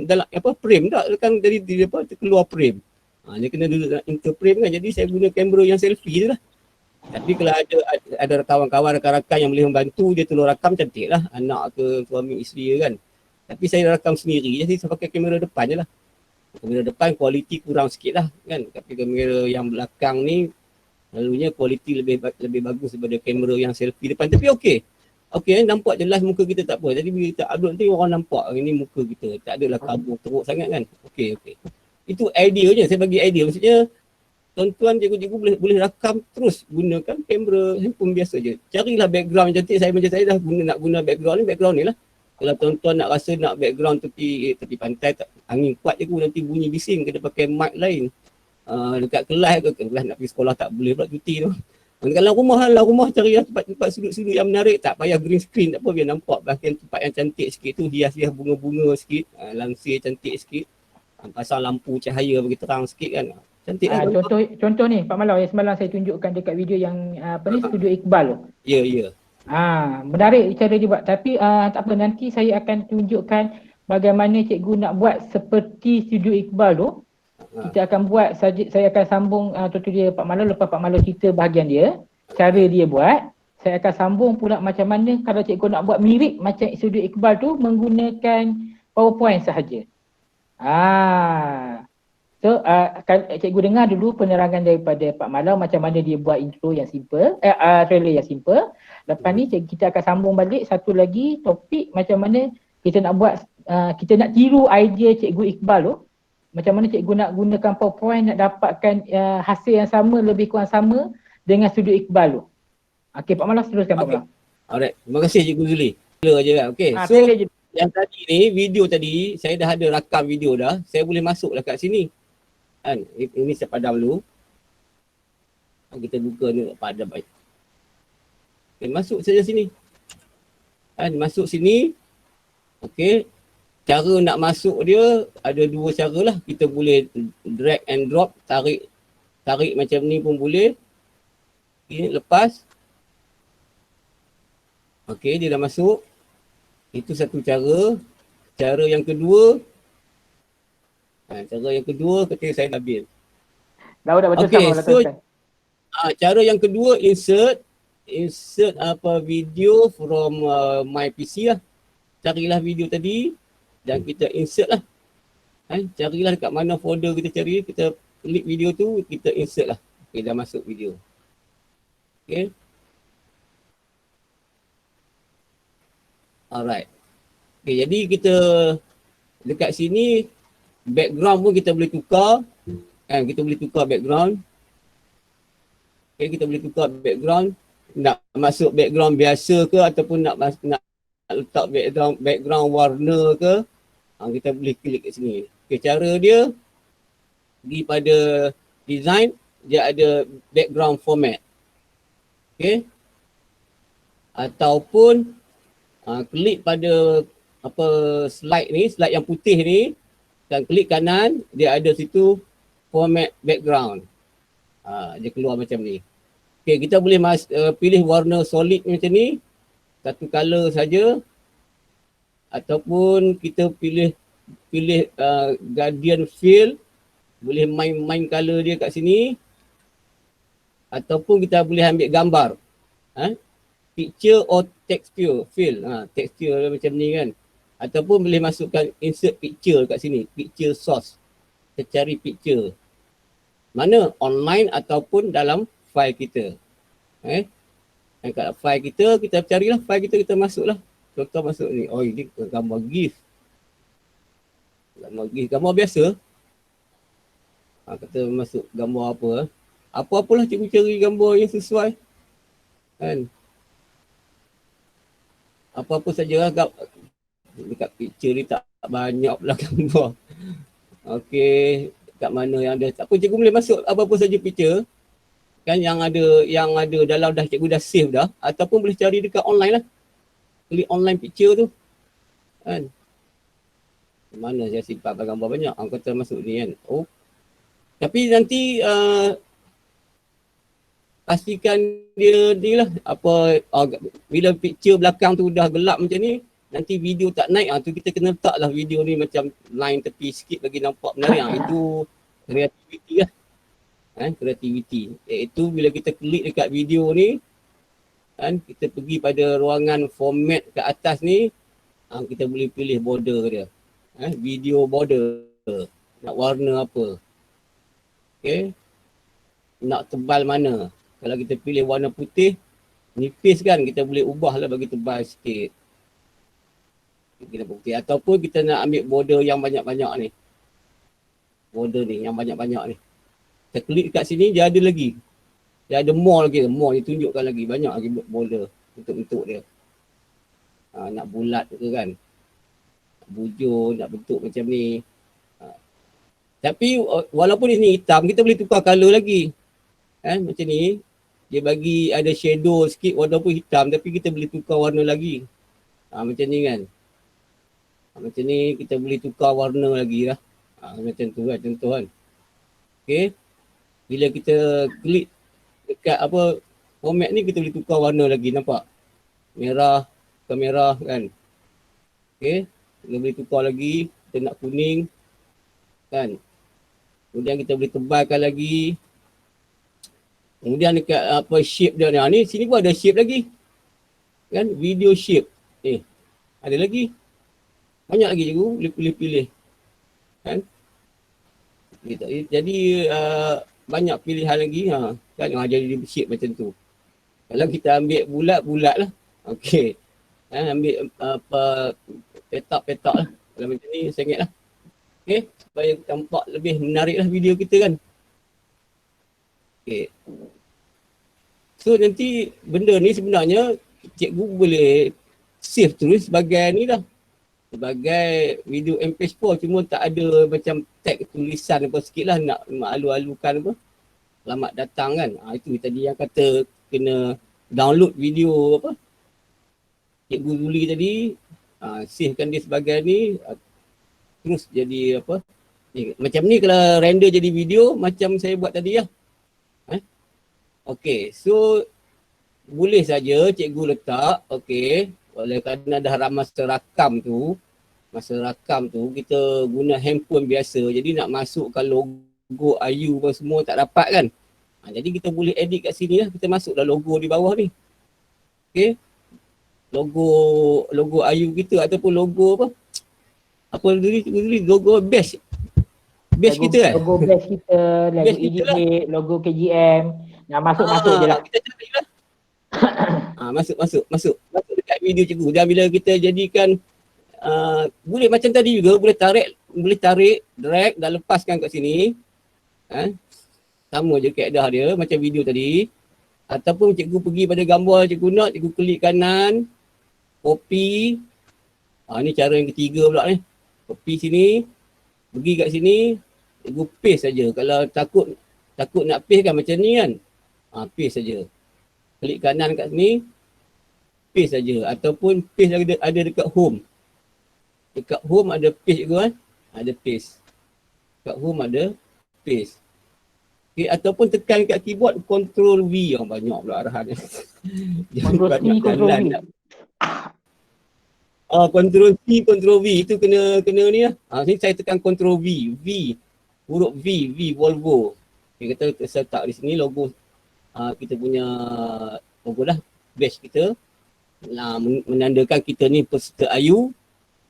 apa frame tak kan, dari apa keluar frame. Dia kena duduk dalam interframe kan, jadi saya guna kamera yang selfie tu lah. Tapi kalau ada kawan-kawan, rakan-rakan yang boleh membantu, dia tolong rakam, cantik lah, anak ke suami isteri kan. Tapi saya rakam sendiri, jadi saya pakai kamera depan je lah. Kamera depan kualiti kurang sikit lah kan. Tapi kamera yang belakang ni selalunya kualiti lebih bagus daripada kamera yang selfie depan. Tapi okey, nampak jelas muka kita, tak apa. Jadi bila kita upload nanti orang nampak ini muka kita. Tak adalah kabur teruk sangat kan. Okey. Itu idea je, saya bagi idea. Maksudnya tuan-tuan cikgu-cikgu boleh rakam terus gunakan kamera handphone biasa je. Carilah background yang cantik. Macam saya dah nak guna background ni lah. Kalau tuan-tuan nak rasa nak background tepi pantai, angin kuat je nanti bunyi bising, kena pakai mic lain. Dekat kelas nak pergi sekolah tak boleh pula cuti tu. Kalau rumah carilah tempat sudut-sudut yang menarik, tak payah green screen, tak apa, biar nampak bahagian tempat yang cantik sikit tu, hias-hias bunga-bunga sikit, langsir cantik sikit. Pasang lampu cahaya bagi terang sikit kan. Cantik lah. Contoh ni Pak Malau yang semalam saya tunjukkan dekat video yang Studio Iqbal tu. Ya. Menarik cara dia buat, tapi tak apa, nanti saya akan tunjukkan bagaimana cikgu nak buat seperti Studio Iqbal tu. Kita akan buat, saya akan sambung tutorial Pak Malau, lepas Pak Malau cerita bahagian dia, cara dia buat. Saya akan sambung pula macam mana kalau cikgu nak buat mirip macam Studio Iqbal tu menggunakan PowerPoint sahaja. So cikgu dengar dulu penerangan daripada Pak Malau macam mana dia buat intro yang simple, trailer yang simple. Lepas ni kita akan sambung balik satu lagi topik macam mana kita nak buat, kita nak tiru idea Cikgu Iqbal tu. Macam mana cikgu nak gunakan PowerPoint nak dapatkan hasil yang sama, lebih kurang sama dengan studio Iqbal tu. Okey Pak Malau, teruskan Pak Okay. Malau. Alright, terima kasih Cikgu Zuli. Trailer je kan. Okay, so Trailer je. yang tadi ni, video tadi, saya dah ada rakam video dah. Saya boleh masuk lah kat sini. Kan, ini saya padam dulu. Kita buka ni, padam baik. Okay, masuk saja sini. Kan, masuk sini. Okay, cara nak masuk dia ada dua cara lah. Kita boleh drag and drop, tarik macam ni pun boleh. Okay, lepas. Okay, dia dah masuk. Itu satu cara. Cara yang kedua, ketika saya dah ambil. Dah betul Okay, sama, so cara yang kedua, insert video from my PC lah. Carilah video tadi dan kita insert lah. Carilah dekat mana folder kita cari, kita klik video tu, kita insert lah. Okay, dah masuk video. Okay. Alright. Okay, jadi kita dekat sini background pun kita boleh tukar. Kita boleh tukar background. Okay, kita boleh tukar background. Nak masuk background biasa ke ataupun nak letak background warna ke. Kita boleh klik kat sini. Okay, cara dia pergi pada design, dia ada background format. Okay. Ataupun klik pada slide yang putih ni, dan klik kanan, dia ada situ format background. Dia keluar macam ni. Okay, kita boleh pilih warna solid macam ni, satu color saja, ataupun kita pilih gradient fill, boleh main color dia kat sini, ataupun kita boleh ambil gambar. Picture or texture fill. Texture macam ni kan. Ataupun boleh masukkan insert picture kat sini. Picture source. Kita cari picture. Mana? Online ataupun dalam file kita. Dan kat file kita carilah file kita masuklah. Contoh masuk ni. Oh, ini gambar GIF. Gambar GIF. Gambar biasa. Kata masuk gambar apa. Apa-apalah cikgu cari gambar yang sesuai. Kan? Apa-apa sajalah dekat picture ni tak banyak pula gambar. Okey, kat mana yang ada. Tak apa, cikgu boleh masuk apa-apa saja picture. Kan yang ada dalam dah cikgu dah save dah, ataupun boleh cari dekat online lah. Klik online picture tu. Kan? Mana saya simpan gambar banyak. Kata masuk ni kan. Oh. Tapi nanti pastikan dia ni lah bila picture belakang tu dah gelap macam ni, nanti video tak naik, tu kita kena letak lah video ni macam line tepi sikit bagi nampak menarik. Itu kreativiti lah. Kreativiti. Iaitu bila kita klik dekat video ni, kita pergi pada ruangan format ke atas ni, kita boleh pilih border dia. Video border. Nak warna apa. Okay. Nak tebal mana. Kalau kita pilih warna putih, nipis kan, kita boleh ubah lah bagi tebal sikit. Kita putih. Ataupun kita nak ambil border yang banyak-banyak ni. Border ni, yang banyak-banyak ni. Kita klik kat sini, dia ada lagi. Dia ada more lagi. More dia tunjukkan lagi. Banyak lagi border bentuk-bentuk dia. Nak bulat ke kan. Nak bujur, nak bentuk macam ni. Tapi walaupun ini hitam, kita boleh tukar color lagi. Macam ni. Dia bagi ada shadow sikit walaupun hitam, tapi kita boleh tukar warna lagi. Macam ni kan. Macam ni kita boleh tukar warna lagi lah. Macam tu kan, contoh kan. Okay. Bila kita klik dekat format ni, kita boleh tukar warna lagi, nampak? Merah ke merah kan. Okay. Kita boleh tukar lagi, kita nak kuning. Kan. Kemudian kita boleh tebalkan lagi. Kemudian dekat shape dia ni, sini pun ada shape lagi. Kan, video shape. Ada lagi. Banyak lagi cikgu, boleh pilih. Kan? Gitu. Jadi banyak pilihan lagi kan jadi shape macam tu. Kalau kita ambil bulat lah. Okey. Ambil apa petak lah. Kalau macam ni sengit lah. Okey, supaya tampak lebih menarik lah video kita kan. Okey. So nanti benda ni sebenarnya cikgu boleh save terus sebagai ni lah. Sebagai video MP4 cuma tak ada macam tag tulisan apa sikit lah nak alu-alukan apa. Selamat datang kan. Itu tadi yang kata kena download video apa. Cikgu Zuli tadi savekan dia sebagai ni terus jadi apa. Macam ni kalau render jadi video macam saya buat tadi lah. Okey, so boleh saja cikgu letak, okey, oleh kerana dah masa rakam tu kita guna handphone biasa, jadi nak masukkan logo IU pun semua tak dapat kan. Jadi kita boleh edit kat sini lah, kita masuklah logo di bawah ni. Okey, logo IU kita ataupun logo apa dulu logo bash kita Logo bash kita, logo EDH, logo KGM. Nak masuk je lah. Kita carilah. Masuk dekat video cikgu. Dan bila kita jadikan boleh macam tadi juga, boleh tarik, drag dan lepaskan kat sini. Sama je kaedah dia macam video tadi. Ataupun cikgu pergi pada gambar cikgu nak, cikgu klik kanan, copy. Ni cara yang ketiga pula ni. Copy sini, pergi kat sini, cikgu paste saja. Kalau takut nak paste kan macam ni kan. Paste saja. Klik kanan kat sini, paste saja. Ataupun paste ada dekat home. Dekat home ada paste juga kan. Ada paste. Dekat home ada paste. Okay, ataupun tekan kat keyboard Ctrl V. Banyak pula arahan. Ctrl C, Ctrl V. Ctrl C, Ctrl V. Itu kena ni lah. Sini saya tekan Ctrl V. Huruf V, Volvo. Okay, kita letak di sini logo kita punya logo lah, badge kita. Menandakan kita ni peserta IU.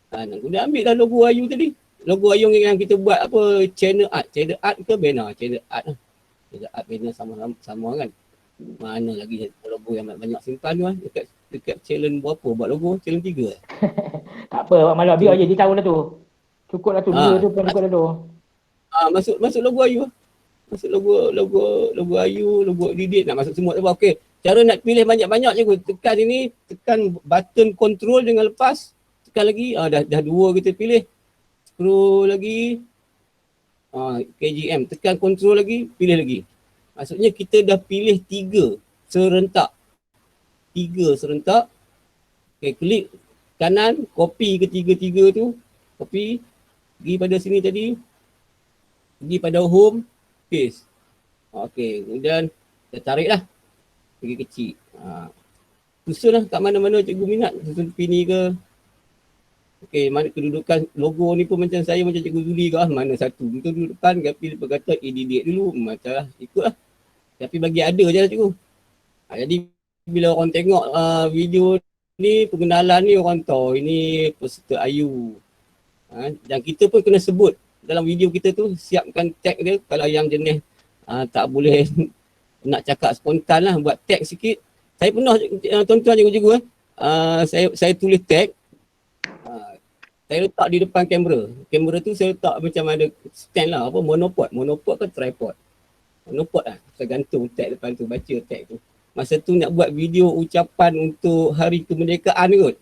Kemudian ambil dah logo IU tadi. Logo IU yang kita buat apa, channel art ke banner? Channel art lah. Channel art banner sama kan. Mana lagi logo yang banyak simpan tu lah. Dekat challenge berapa buat logo? Challenge 3 Tak apa, Pak Malak biar je dia tahu lah tu. Cukup lah tu, dia tu pun cukup lah tu. Masuk logo IU lah. Masuk logo IU, logo edit, nak masuk semua tak apa. Okey. Cara nak pilih banyak-banyak je, tekan ini, tekan button control dengan lepas, tekan lagi, dah dua kita pilih. Scroll lagi. KGM, tekan control lagi, pilih lagi. Maksudnya kita dah pilih 3 serentak. Okey, klik kanan, copy ketiga-tiga tu. Copy, pergi pada sini tadi. Pergi pada home, paste. Okey, kemudian kita tarik lah. Pergi kecil. Susun lah kat mana-mana cikgu minat. Susun pini ke. Okey, mana kedudukan logo ni pun macam saya, macam cikgu Zuli ke. Mana satu. Kita duduk depan, tapi dia kata edit dulu. Macam lah, ikut lah. Tapi bagi ada je lah cikgu. Jadi bila orang tengok video ni, pengenalan ni, orang tahu ini peserta IU. Dan kita pun kena sebut dalam video kita tu, siapkan tag dia. Kalau yang jenis tak boleh nak cakap spontan lah, buat tag sikit. Saya pernah tuan-tuan cikgu-cikgu saya tulis tag. Saya letak di depan kamera. Kamera tu saya letak macam ada stand lah, apa, monopod ke tripod. Monopod lah, saya gantung tag depan tu, baca tag tu. Masa tu nak buat video ucapan untuk hari kemerdekaan kot.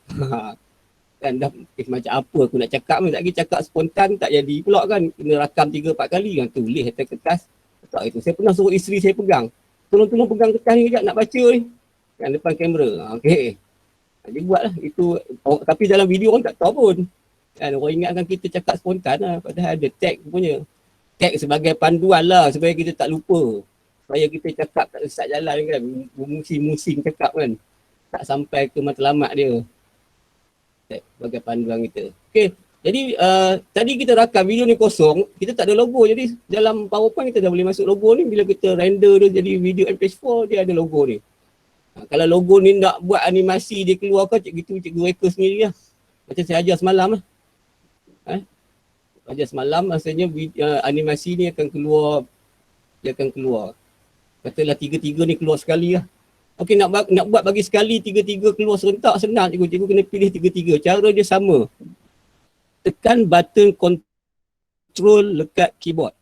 Kan dah macam apa aku nak cakap pun, tak lagi cakap spontan tak jadi pula kan. Kena rakam 3-4 kali kan, tulis atas kertas. Tak itu. Saya pernah suruh isteri saya pegang. Tolong pegang kertas ni kejap nak baca ni. Kan depan kamera. Okey. Dia buatlah itu. Tapi dalam video orang tak tahu pun. Kan orang ingatkan kita cakap spontan lah. Padahal ada tag punya. Tag sebagai panduan lah supaya kita tak lupa. Supaya kita cakap tak sesat jalan kan. Musing-musing cakap kan. Tak sampai ke matlamat dia. Sebagai panduan kita. Okey, jadi tadi kita rakam video ni kosong, kita tak ada logo. Jadi dalam PowerPoint kita dah boleh masuk logo ni. Bila kita render dia jadi video MP4, dia ada logo ni. Kalau logo ni nak buat animasi dia keluarkan, cikgu reka sendiri lah. Macam saya ajar semalam lah. Fajar semalam maksudnya animasi ni akan keluar, dia akan keluar. Katalah tiga-tiga ni keluar sekali lah. Okey, nak buat bagi sekali tiga-tiga keluar serentak senang cikgu. Cikgu kena pilih tiga-tiga. Cara dia sama. Tekan button control dekat keyboard.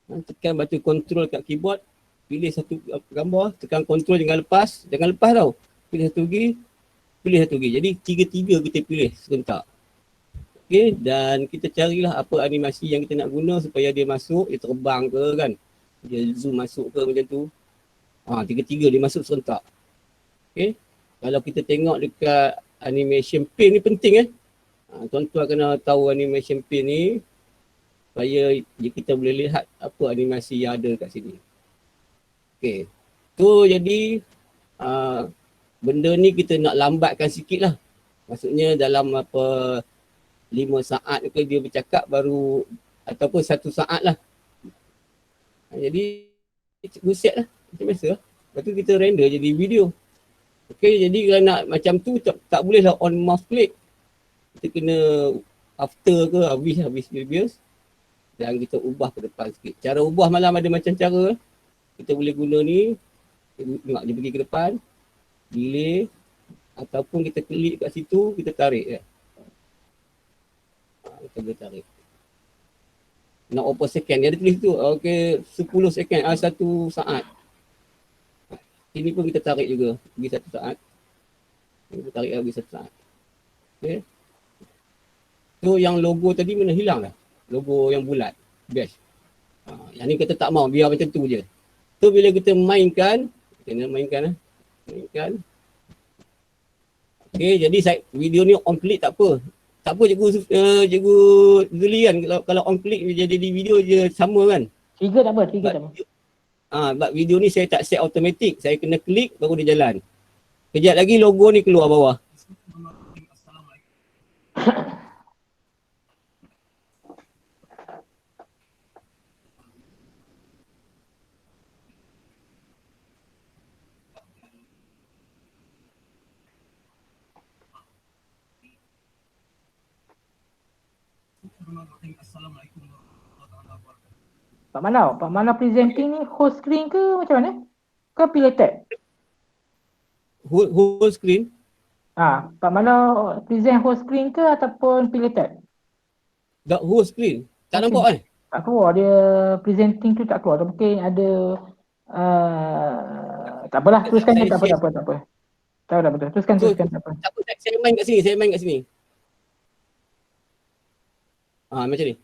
Tekan button control dekat keyboard. Pilih satu gambar. Tekan control jangan lepas. Jangan lepas tau. Pilih satu lagi. Pilih satu lagi. Jadi tiga-tiga kita pilih serentak. Okey, dan kita carilah apa animasi yang kita nak guna supaya dia masuk. Dia terbang ke kan. Dia zoom masuk ke macam tu. Tiga-tiga dia masuk serentak. Okay. Kalau kita tengok dekat animation paint ni penting tuan-tuan kena tahu animation paint ni supaya kita boleh lihat apa animasi yang ada kat sini. Okay. So jadi benda ni kita nak lambatkan sikit lah. Maksudnya dalam 5 saat ke dia bercakap baru ataupun 1 saat lah. Jadi cikgu set lah. Macam biasa lah. Lepas tu kita render jadi video. Okay, jadi kalau nak macam tu tak boleh lah on mouse click. Kita kena after ke habis videos. Dan kita ubah ke depan sikit. Cara ubah malam ada macam cara. Kita boleh guna ni. Tengok dia pergi ke depan. Delay. Ataupun kita klik kat situ, kita tarik je. Kita boleh tarik. Nak berapa second. Dia ada tulis tu. Okay, 10 second. 1 saat. Ini pun kita tarik juga. Pergi 1 saat. Kita tarik lagi 1 saat. Okay. So yang logo tadi mana hilang dah. Logo yang bulat. Best. Yang ni kita tak mau. Biar macam tu je. So bila kita mainkan. Kita mainkan. Mainkan. Okay, jadi video ni on click tak apa. Tak apa cikgu Zuli kan. Kalau on click jadi video je sama kan. Trigger tak apa, trigger tak apa. But video ni saya tak set automatic. Saya kena klik baru dia jalan. Kejap lagi logo ni keluar bawah. Pak Manau presenting ni whole screen ke macam mana? Ke pilih tab? Whole screen. Pak Manau present whole screen ke ataupun pilih tab? Whole screen. Tak nampak kan? Tak keluar dia presenting tu tak keluar. Mungkin ada tak apalah, teruskan je, tak apa. Tak apa, betul. Teruskan tak apa. Tak apa, saya main kat sini. Macam ni.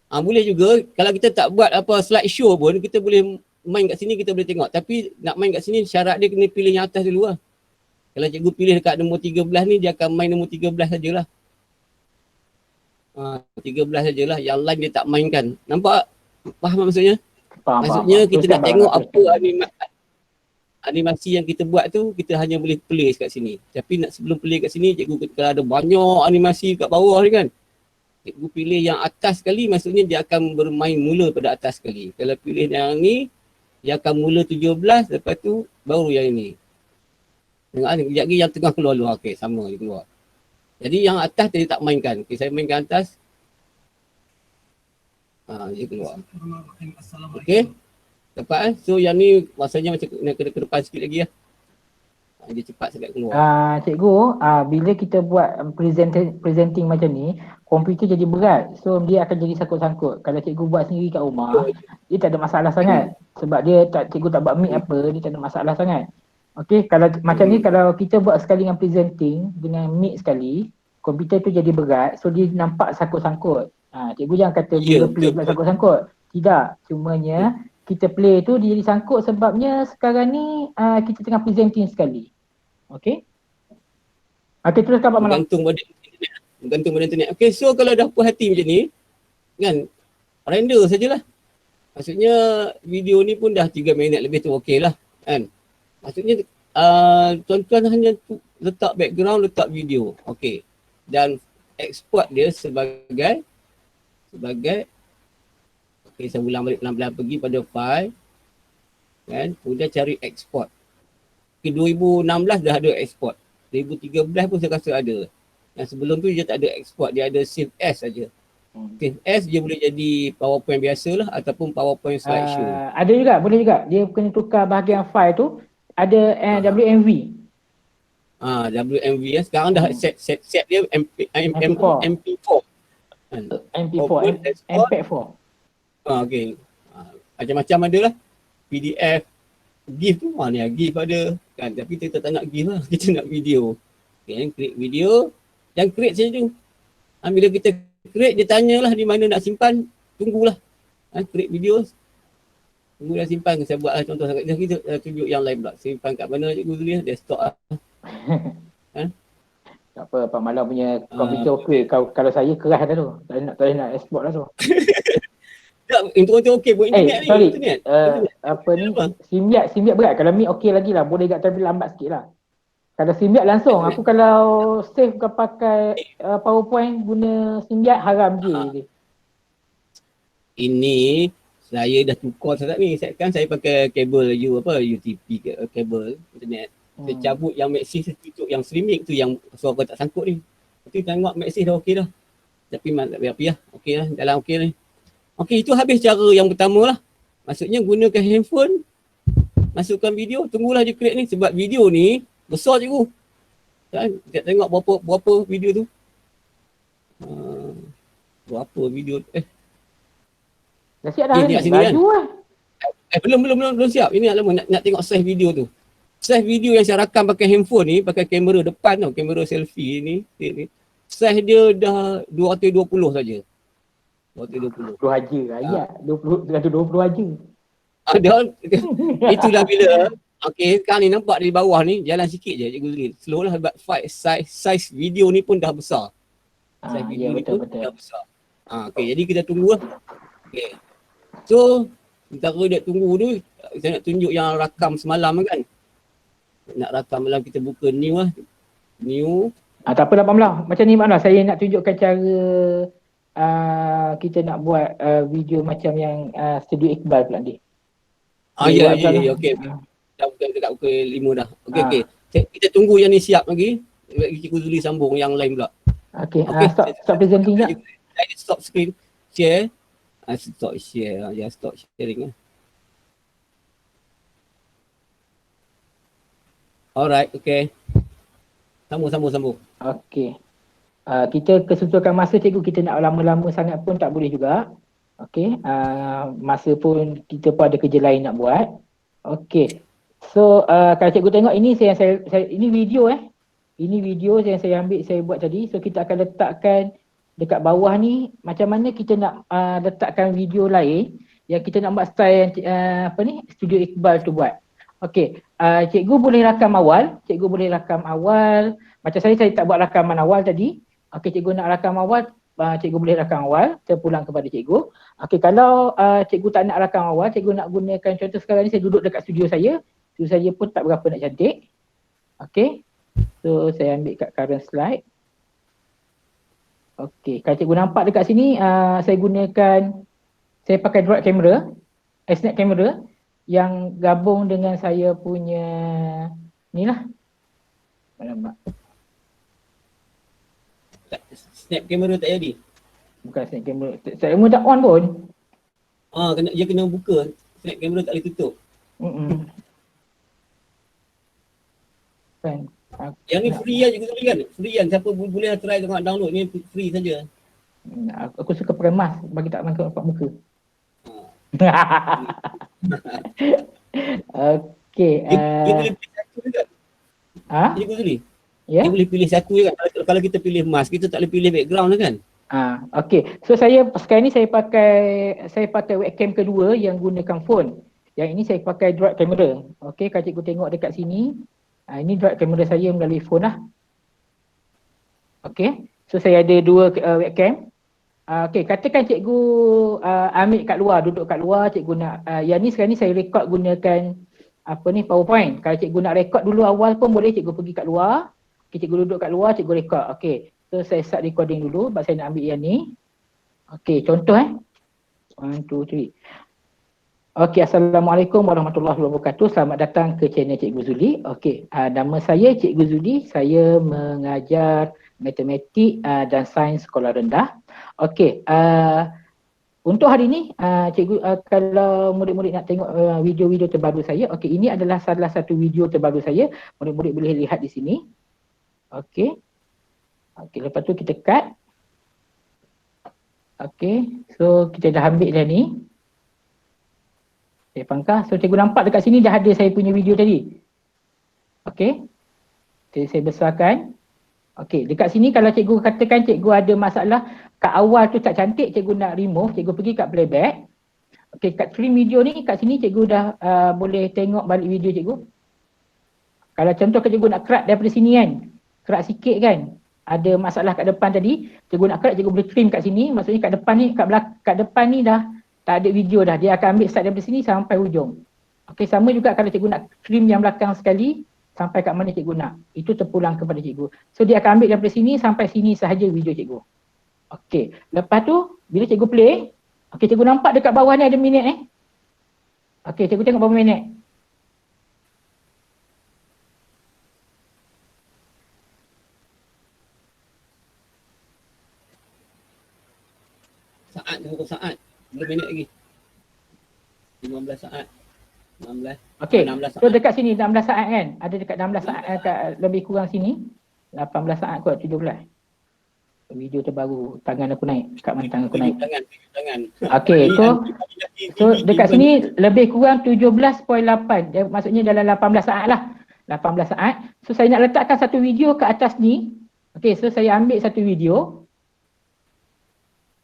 Boleh juga kalau kita tak buat apa slide show pun kita boleh main kat sini, kita boleh tengok. Tapi nak main kat sini syarat dia kena pilih yang atas dulu lah. Kalau cikgu pilih dekat nombor 13 ni dia akan main nombor 13 sajalah. 13 sajalah. Yang lain dia tak mainkan. Nampak? Faham maksudnya? Maksudnya kita nak tengok apa animasi yang kita buat tu, kita hanya boleh play kat sini. Tapi sebelum play kat sini, cikgu kalau ada banyak animasi kat bawah ni kan, cikgu pilih yang atas sekali, maksudnya dia akan bermain mula pada atas sekali. Kalau pilih yang ni, dia akan mula 17, lepas tu baru yang ini. Tengok ni, kejap lagi yang tengah keluar. Okey, sama dia keluar. Jadi yang atas tadi tak mainkan. Okey, saya mainkan atas. Dia keluar. Okey. Dapat So yang ni masanya macam kena ke depan sikit lagi lah. Dia cepat sangat keluar. Cikgu, bila kita buat presenting macam ni, komputer jadi berat. So dia akan jadi sangkut-sangkut. Kalau cikgu buat sendiri kat rumah, dia tak ada masalah sangat. Sebab cikgu tak buat mic apa, dia tak ada masalah sangat. Okey, kalau macam ni, kalau kita buat sekali dengan presenting dengan mic sekali, komputer tu jadi berat, so dia nampak sangkut-sangkut. Cikgu jangan kata bila play pula sangkut-sangkut. Tidak, cumanya kita play tu dia jadi sangkut sebabnya sekarang ni kita tengah presenting sekali. Okey. Okey, teruskan Pak Manau. Bergantung pada internet. Okey, so kalau dah puas hati macam ni, kan, render sajalah. Maksudnya video ni pun dah 3 minit lebih tu okey lah, kan. Maksudnya tuan-tuan hanya letak background, letak video. Okey. Dan export dia sebagai okey, saya ulang balik pelan-pelan, pergi pada file, kan, kemudian cari export. Okay, 2016 dah ada export. 2013 pun saya rasa ada. Yang sebelum tu dia tak ada export, dia ada save as saja. Okay. S dia boleh jadi PowerPoint biasa lah ataupun PowerPoint slideshow. Ada juga, boleh juga. Dia kena tukar bahagian file tu. Ada WMV. WMV ya. Sekarang dah set dia MP4. MP4. Kan? MP4, export. MP4. Okay. Macam-macam ada lah. PDF, GIF tu ni GIF ada kan, tapi kita tak nak GIF lah, kita nak video. Okay, create video dan create saja tu. Bila kita create, dia tanyalah di mana nak simpan, tunggulah. Create video, tunggu dah simpan. Saya buat lah contoh, kita tunjuk yang lain pula. Simpan kat mana cikgu tu dia, desktop lah. Tak apa, Pak Malam punya komputer okey. Kalau saya keras dah tu. Tak nak export lah tu. Tak, untuk okey buat internet ni. Sorry. Internet. Apa ni? Simbiat berat. Kalau mic okey lagi lah. Boleh tapi lambat sikit lah. Kalau simbiat langsung. Aku kalau save pakai PowerPoint guna simbiat haram je. Ini saya dah tukar sangat ni. Saya pakai kabel UTP kabel internet. Saya cabut yang Maxis, saya tutup yang streaming tu yang suara tak sangkut ni. Tapi tengok Maxis dah okey dah. Tapi tak biar lah. Okey lah, dalam okey ni. Okey, itu habis cara yang pertama lah. Maksudnya gunakan handphone, masukkan video, tunggulah dia create ni. Sebab video ni besar cikgu. Kan? Kita tengok berapa video tu. Berapa video Dah siap dah ni? Laju lah. Belum siap. Ini alamak nak tengok size video tu. Size video yang saya rakam pakai handphone ni, pakai kamera depan tau, kamera selfie ni. Size dia dah 220 saja. 220. 20 aja ayat. 20 aja. Ada. Itulah bila. Okey, sekarang ni nampak di bawah ni, jalan sikit je Cikgu Zul. Slow lah sebab size video ni pun dah besar. Size video ni pun dah besar. Okey, jadi kita tunggu lah. Okey. So, antara dia tunggu tu, saya nak tunjuk yang rakam semalam kan. Nak rakam malam, kita buka new lah. New. Tak apa lah Pak Malam. Macam ni Pak Malam, saya nak tunjukkan cara kita nak buat video macam yang Studio Iqbal pula ni. Ya, okey. Dah buka pukul 5 dah. Okey. Kita tunggu yang ni siap lagi. Cikgu Zuli sambung yang lain pula. Okey. Stop presenting jap. Saya stop screen. Share. Stop share. Ya, stop sharing lah. Alright, okay. Sambung. Okey. Kita kesesuaikan masa cikgu, kita nak lama-lama sangat pun tak boleh juga. Okey. Masa pun kita pun ada kerja lain nak buat. Okey. So, kalau cikgu tengok ini saya ini video Ini video yang saya ambil, saya buat tadi. So, kita akan letakkan dekat bawah ni macam mana kita nak letakkan video lain yang kita nak buat style Studio Iqbal tu buat. Okey, cikgu boleh rakam awal. Macam saya tak buat rakaman awal tadi. Okey, cikgu nak rakam awal, cikgu boleh rakam awal. Saya pulang kepada cikgu. Okey, kalau cikgu tak nak rakam awal, cikgu nak gunakan contoh sekarang ni saya duduk dekat studio saya. Studio saya pun tak berapa nak cantik. Okey. So, saya ambil kat current slide. Okey, kalau cikgu nampak dekat sini, saya pakai Droid camera, snap camera yang gabung dengan saya punya ni lah. Nampak? Snap camera tak jadi? Bukan snap camera, saya pun tak on pun. Dia kena buka, snap camera tak boleh tutup. Kan. Yang ni free lah cikgu kan? Free kan, siapa boleh try tengok download ni, free saja. Aku suka pakai mask bagi tak nampak muka. Okey. Dia boleh pilih satu juga. Cikgu Zuli? Ya? Dia boleh pilih satu juga. Kalau kita pilih mask, kita tak boleh pilih background lah kan? Okey. So sekarang ni saya pakai webcam kedua yang gunakan phone. Yang ini saya pakai Droid camera. Okey, kalau cikgu tengok dekat sini. Ini Droid camera saya melalui phone lah. Okey. So saya ada dua webcam. Okey, katakan cikgu ambil kat luar, duduk kat luar, cikgu nak yang ni sekarang ni saya rekod gunakan PowerPoint. Kalau cikgu nak rekod dulu awal pun boleh, cikgu pergi kat luar. Okey, cikgu duduk kat luar, cikgu rekod. Okey. So saya start recording dulu sebab saya nak ambil yang ni. Okey, contoh 1 2 3. Okey, Assalamualaikum warahmatullahi wabarakatuh. Selamat datang ke channel Cikgu Zuli. Okey, nama saya Cikgu Zuli. Saya mengajar matematik dan sains sekolah rendah. Okey, untuk hari ini, cikgu kalau murid-murid nak tengok video-video terbaru saya, okey, ini adalah salah satu video terbaru saya. Murid-murid boleh lihat di sini. Okey. Okey, lepas tu kita cut. Okey, so kita dah ambil dah ni. Okay, pangkah. So cikgu nampak dekat sini dah ada saya punya video tadi. Okey. Jadi saya besarkan. Okey, dekat sini kalau cikgu katakan cikgu ada masalah kat awal tu tak cantik, cikgu nak remove, cikgu pergi kat playback. Okey, kat trim video ni kat sini cikgu dah boleh tengok balik video cikgu. Kalau contoh cikgu nak kerat daripada sini kan, kerat sikit kan, ada masalah kat depan tadi, cikgu nak kerat, cikgu boleh trim kat sini, maksudnya kat depan ni, kat depan ni dah tak ada video dah, dia akan ambil start daripada sini sampai hujung. Okey, sama juga kalau cikgu nak trim yang belakang sekali, sampai kat mana cikgu nak, itu terpulang kepada cikgu. So dia akan ambil daripada sini sampai sini sahaja video cikgu. Okey, lepas tu bila cikgu play, okey, cikgu nampak dekat bawah ni ada minit Okey, cikgu tengok berapa minit. Saat, tunggu saat. Berapa minit lagi? 15 saat. 16. Okey, 16 so saat. dekat sini 16 saat kan, ada dekat 16 saat kat lebih kurang sini, 18 saat kot, 17. Video terbaru, tangan aku naik, kat mana tangan aku naik. Tangan. Okey, so dekat sini lebih kurang 17.8, maksudnya dalam 18 saat lah. 18 saat. So saya nak letakkan satu video ke atas ni. Okey, so saya ambil satu video.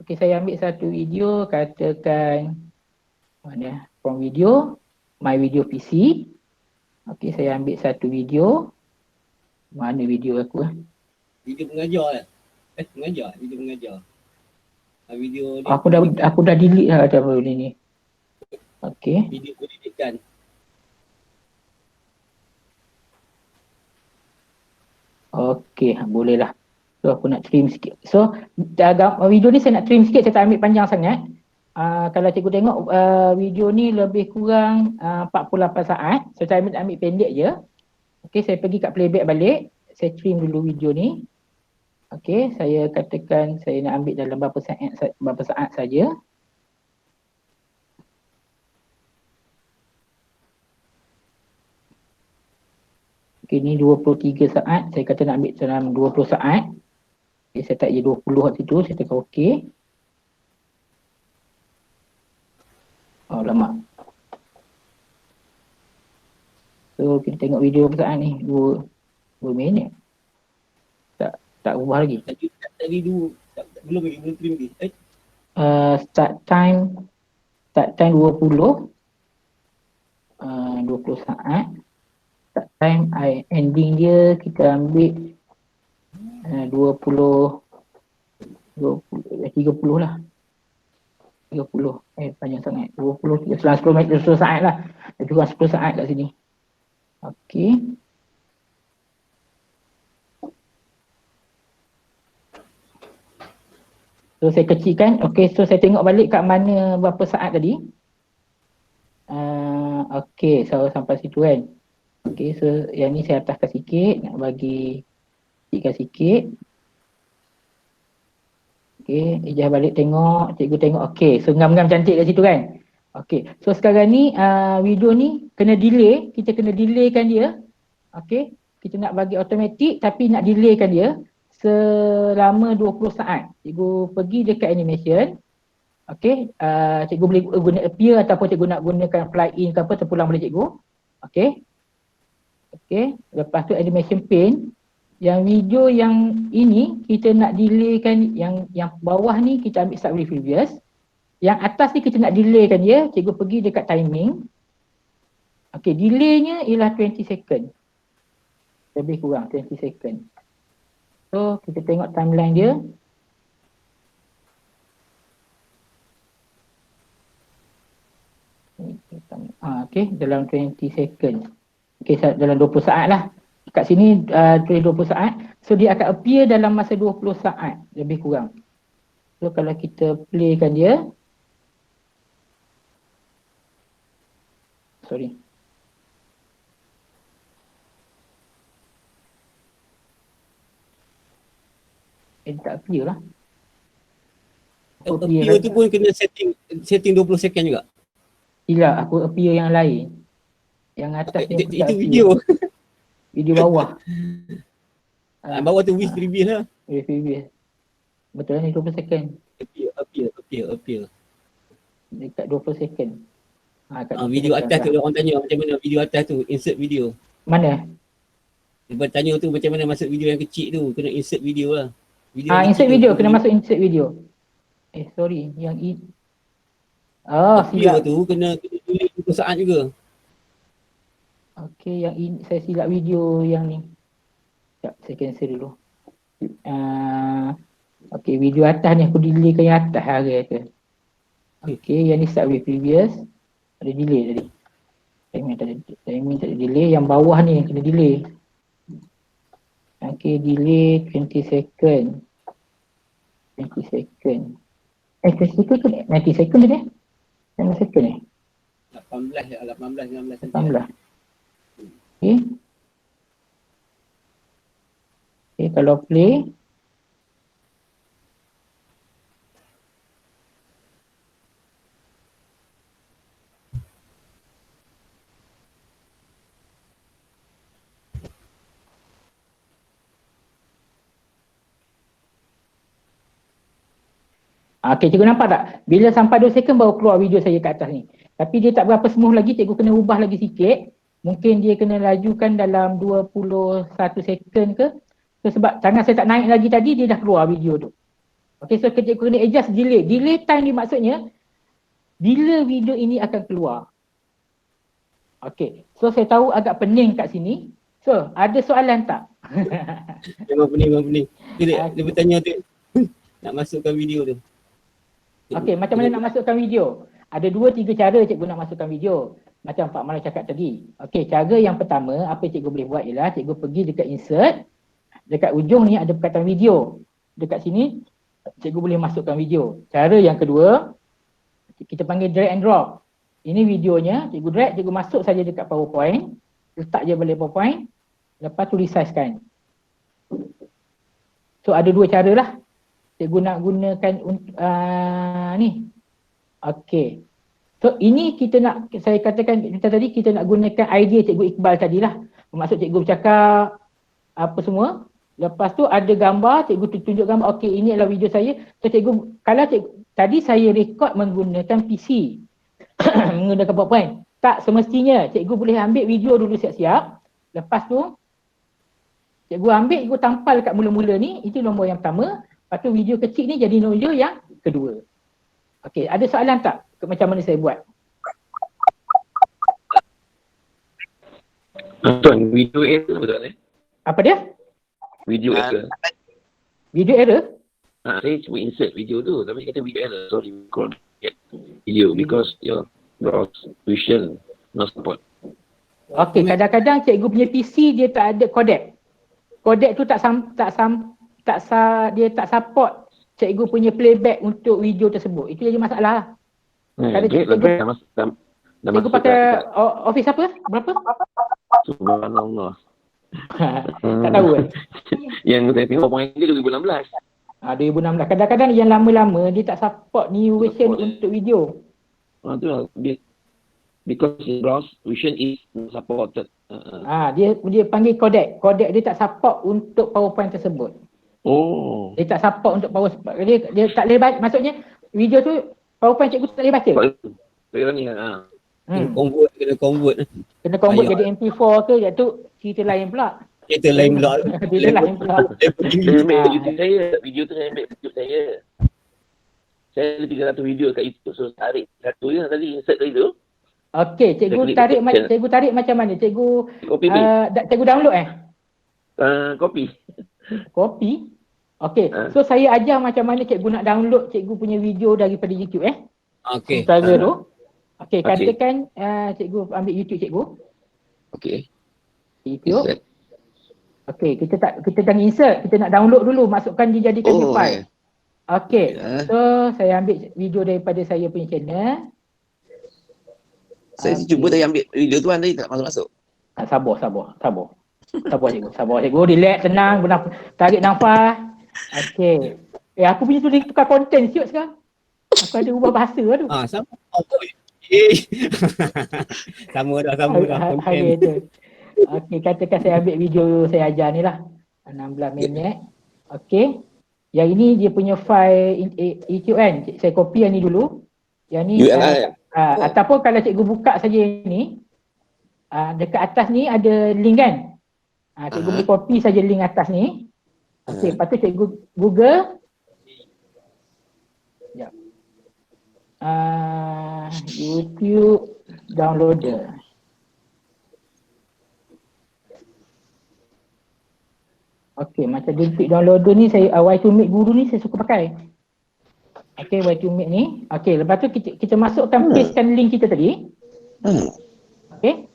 Okey, saya ambil satu video, katakan mana? From video, my video PC. Okey, saya ambil satu video. Mana video aku? Video pengajar pengajar, video pengajar. Video ni. Aku dah delete dah ada ni. Okey. Video pendidikan. Okey, boleh lah. So aku nak trim sikit. So video ni saya nak trim sikit, saya tak ambil panjang sangat. Kalau cikgu tengok video ni lebih kurang 48 saat. So saya ambil pendek je. Okey, saya pergi kat playback balik. Saya trim dulu video ni. Okey, saya katakan saya nak ambil dalam berapa saat saja. Okey, ni 23 saat. Saya kata nak ambil dalam 20 saat. Okay, saya tak je 20 waktu tu, saya tekan okey. Oh, lama. So, kita tengok video berapa saat ni? 2 minit. Tak ubah lagi. Tadi dulu, belum trim lagi. Start time 20. 20 saat. Start time, ending dia kita ambil 30 lah. 30. Panjang sangat. 20, 10 minit, 10 saat lah. Lebih kurang 10 saat kat sini. Okey. So saya kecilkan. Okey, so saya tengok balik kat mana berapa saat tadi. Okey, so sampai situ kan. Okey, so yang ni saya ataskan sikit, nak bagi kecilkan sikit. Okey, ijaz balik tengok, cikgu tengok. Okey, so ngam-ngam cantik kat situ kan. Okey, so sekarang ni video ni kena delay, kita kena delaykan dia. Okey, kita nak bagi automatic tapi nak delaykan dia selama 20 saat. Cikgu pergi dekat animation. Okey, cikgu boleh guna appear ataupun cikgu nak gunakan plugin ke apa, terpulang boleh cikgu. Okey. Okey, lepas tu animation pane. Yang video yang ini kita nak delaykan, yang bawah ni kita ambil start with previous. Yang atas ni kita nak delaykan dia, cikgu pergi dekat timing. Okey, delaynya ialah 20 second. Lebih kurang 20 second. So, kita tengok timeline dia. Okey, dalam 20 second. Okey, dalam 20 saat lah. Kat sini tulis 20 saat. So, dia akan appear dalam masa 20 saat lebih kurang. So, kalau kita playkan dia. Sorry. Tak appear lah. Aku appear Appear tu pun kena setting 20 second juga. Tidak, aku appear yang lain. Yang atas ni aku tak Itu appear. video. Video bawah. Bawah tu with previous lah. Previous. Betul lah ni 20 second. Appear. Dekat 20 second. Kat 20 Video second atas lah. tu orang tanya macam mana video atas tu, insert video. Mana? Dia tanya tu macam mana masuk video yang kecil tu, kena insert video lah. Insert video, kena masuk insert video. Sorry, yang Appear silap. tu kena tulis 20 saat juga. Okey, yang saya silap video yang ni. Sekejap, saya cancel dulu. Okey, video atas ni aku delaykan yang atas hari tu. Okey, yang ni start with previous. Ada delay tadi. Timing tak ada delay. Yang bawah ni yang kena delay. Okey, delay 20 second. 20 second. 20 second ke 90 second tadi? 90 second ni? 18, 19 18. Okey. Okey, kalau play. Okey, cikgu nampak tak? Bila sampai 2 second baru keluar video saya kat atas ni. Tapi dia tak berapa smooth lagi, cikgu kena ubah lagi sikit. Mungkin dia kena lajukan dalam 21 second ke. So, sebab tangan saya tak naik lagi tadi, dia dah keluar video tu. Okey, so cikgu kena adjust delay. Delay time ni maksudnya, bila video ini akan keluar. Okey, so saya tahu agak pening kat sini. So, ada soalan tak? Memang pening. Dia bertanya tu, nak masukkan video tu. Okey, macam mana nak masukkan video? Ada 2-3 cara cikgu nak masukkan video. Macam Pak Mala cakap tadi. Okey, cara yang pertama, apa cikgu boleh buat ialah cikgu pergi dekat insert. Dekat ujung ni ada perkataan video. Dekat sini, cikgu boleh masukkan video. Cara yang kedua, kita panggil drag and drop. Ini videonya, cikgu drag, cikgu masuk saja dekat PowerPoint. Letak je balik PowerPoint. Lepas tu resizekan. So ada 2 cara lah. Cikgu nak gunakan ni. Okey. So ini kita nak, saya katakan kita nak gunakan idea Cikgu Iqbal tadilah. Maksud cikgu bercakap apa semua. Lepas tu ada gambar, cikgu tunjuk gambar. Okey, ini adalah video saya. So cikgu, kalau tadi saya rekod menggunakan PC. Menggunakan PowerPoint. Tak semestinya. Cikgu boleh ambil video dulu siap-siap. Lepas tu cikgu ambil, cikgu tampal kat mula-mula ni. Itu nombor yang pertama. Lepas tu video kecil ni jadi nombor yang kedua. Okey, ada soalan tak? Macam mana saya buat? Tuan, video error betul eh? Apa dia? Video error. Video error? Saya cuba insert video tu tapi kata video error. Sorry, we can't get video because your vision not support. Okey, kadang-kadang cikgu punya PC dia tak ada codec. Codec tu dia tak support cikgu punya playback untuk video tersebut. Itu jadi masalah. Kalau cikgu pakai Office apa? Berapa? Subhanallah. Tak tahu kan? Yang saya tengok point dia 2016. 2016. Kadang-kadang yang lama-lama dia tak support new version untuk video. Tu lah. Because browse vision is supported. Dia panggil codec. Codec dia tak support untuk PowerPoint tersebut. Oh. Dia tak support untuk PowerPoint. Dia tak boleh baca. Maksudnya video tu PowerPoint cikgu tak boleh baca. Saya ni Kena convert. Kena convert jadi MP4 ke, iaitu cerita lain pula. Cerita lain pula. Cerita lain pula. Saya ambil YouTube saya. Video tu saya ambil YouTube saya. Saya ada 300 video kat YouTube. So tarik satu je tadi insert tadi tu. Okey, cikgu tarik macam mana? Cikgu cikgu download Copy. Copy? Okey, so saya ajar macam mana cikgu nak download cikgu punya video daripada YouTube Okey. Cara tu. Okey, katakan cikgu ambil YouTube cikgu. Okey. YouTube. Okey, kita jangan insert, kita nak download dulu, masukkan dijadikan file. Okey. So saya ambil video daripada saya punya channel. Saya cuba tadi ambil video tu tadi tak masuk-masuk. Sabar cikgu. Sabar cikgu, relax, tenang, tarik nafas. Okey. Aku punya tu dia tukar konten siut sekarang. Aku ada ubah bahasa tu. Sama. Eh. Sama dah Hari konten. tu. Okey, katakan saya ambil video saya ajar ni lah. 16 minit. Okey. Yang ini dia punya file itu kan. Saya copy yang ni dulu. Yang ni URL. ataupun kalau cikgu buka saja yang ni, dekat atas ni ada link kan. Cikgu boleh copy saja link atas ni. Okey, lepas tu cikgu Google. Sekejap. YouTube downloader. Okey, macam YouTube downloader ni saya Y2Meet Guru ni saya suka pakai. Okey, Y2Meet ni. Okey, lepas tu kita masukkan pastekan link kita tadi. Okey.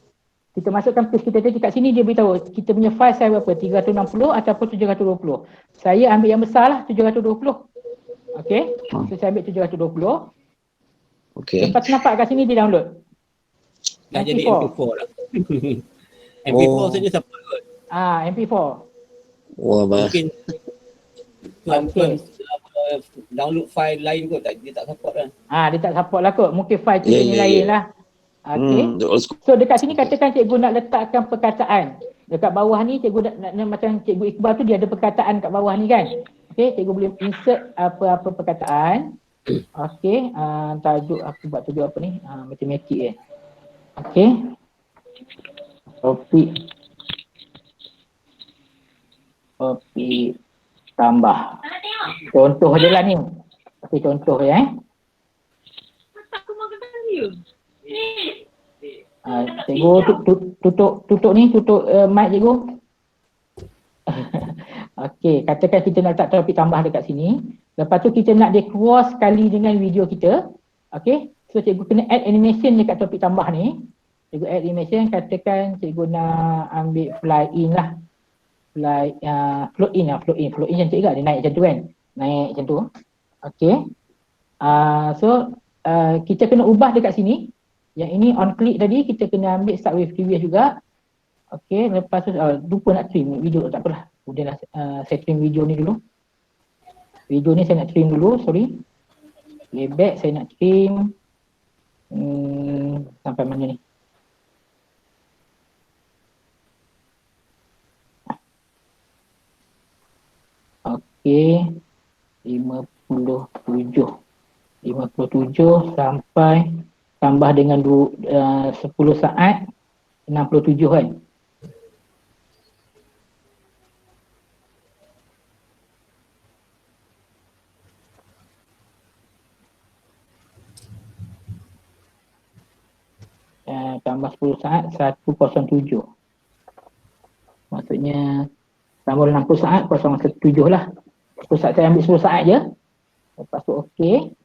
Kita masukkan paste kita tadi kat sini dia beritahu kita punya file saya berapa? 360 ataupun 720. Saya ambil yang besar lah 720. Okey. So saya ambil 720. Okey. Lepas tu nampak kat sini dia download. Dah jadi MP4. MP4 dah. MP4 saja support kot. MP4. Wah, Mungkin tuan Okey. download file lain kot dia tak support kan. Dia tak support lah kot. Mungkin file kita ni lain lah. Okey. So dekat sini katakan cikgu nak letakkan perkataan. Dekat bawah ni cikgu nak macam cikgu Iqbal tu dia ada perkataan kat bawah ni kan. Okey, cikgu boleh insert apa-apa perkataan. Okey, tajuk aku buat tajuk apa ni? Matematik Okey. Topik tambah. Contoh je lah ni. Okey, contoh ya. Cikgu tutup mic cikgu. Okey, katakan kita nak letak topik tambah dekat sini. Lepas tu kita nak dia cross sekali dengan video kita. Okey, so cikgu kena add animation dekat topik tambah ni. Cikgu add animation, katakan cikgu nak ambil fly in lah. Float in cantik juga dia naik macam tu kan. Naik macam tu. Okey. So kita kena ubah dekat sini. Yang ini on click tadi kita kena ambil start with previous juga. Okey, lepas tu lupa nak trim video, tak apalah. Kemudian saya trim video ni dulu. Video ni saya nak trim dulu, sorry. Back saya nak trim sampai mana ni? Okey. 57 sampai tambah dengan 10 saat 67 kan. Tambah 10 saat 107. Maksudnya tambah 60 saat 017 lah. 10 saat saya ambil 10 saat je. Lepas tu okey.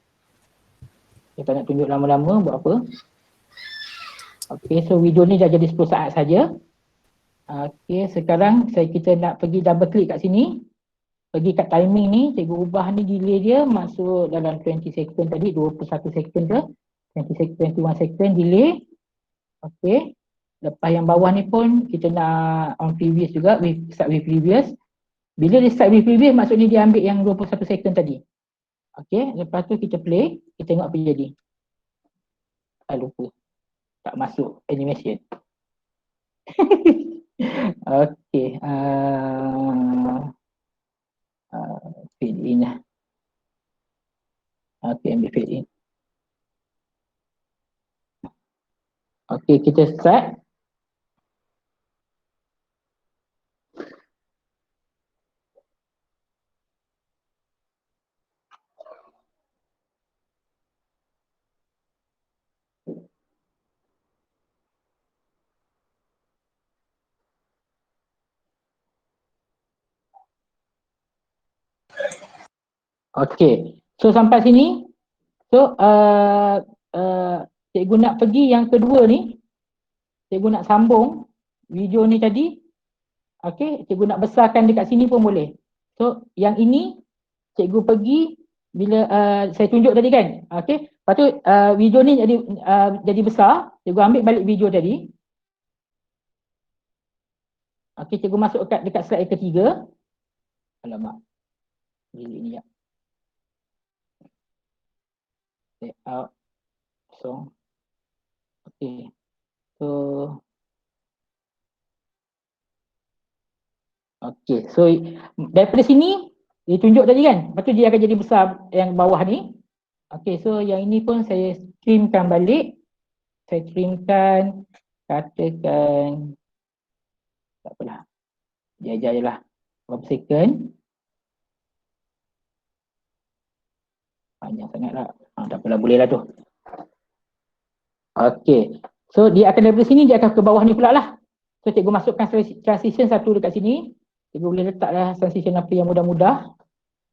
Kita nak tunjuk lama-lama buat apa. Okey, so video ni dah jadi 10 saat saja. Okey, sekarang kita nak pergi double klik kat sini. Pergi kat timing ni, cikgu ubah ni delay dia masuk dalam 20 second tadi, 21 second ke. 21 second delay. Okey. Lepas yang bawah ni pun kita nak on previous juga, start with previous. Bila dia start with previous maksudnya dia ambil yang 21 second tadi. Okey, lepas tu kita play, kita tengok apa jadi. Lupa. Tak masuk animation. Okey, fade in lah. Okey, ambil fade in. Okey, kita start. Okey, so sampai sini. So cikgu nak pergi yang kedua ni. Cikgu nak sambung video ni tadi. Okey, cikgu nak besarkan dekat sini pun boleh. So yang ini cikgu pergi bila saya tunjuk tadi kan. Okey, lepas tu video ni jadi besar. Cikgu ambil balik video tadi. Okey, cikgu masuk dekat slide ketiga. Alamak. Delete ni ya. Layout. So. Okay. So. Okay. So daripada sini dia tunjuk tadi kan. Lepas tu dia akan jadi besar yang bawah ni. Okay. So yang ini pun saya trimkan balik. Saya trimkan. Katakan. Tak apalah. Dia je lah. Berapa second. Panjang sangat lah. Tak apalah, boleh lah tu. Okay. So dia akan daripada sini, dia akan ke bawah ni pula lah. So cikgu masukkan transition satu dekat sini. Cikgu boleh letaklah transition apa yang mudah-mudah.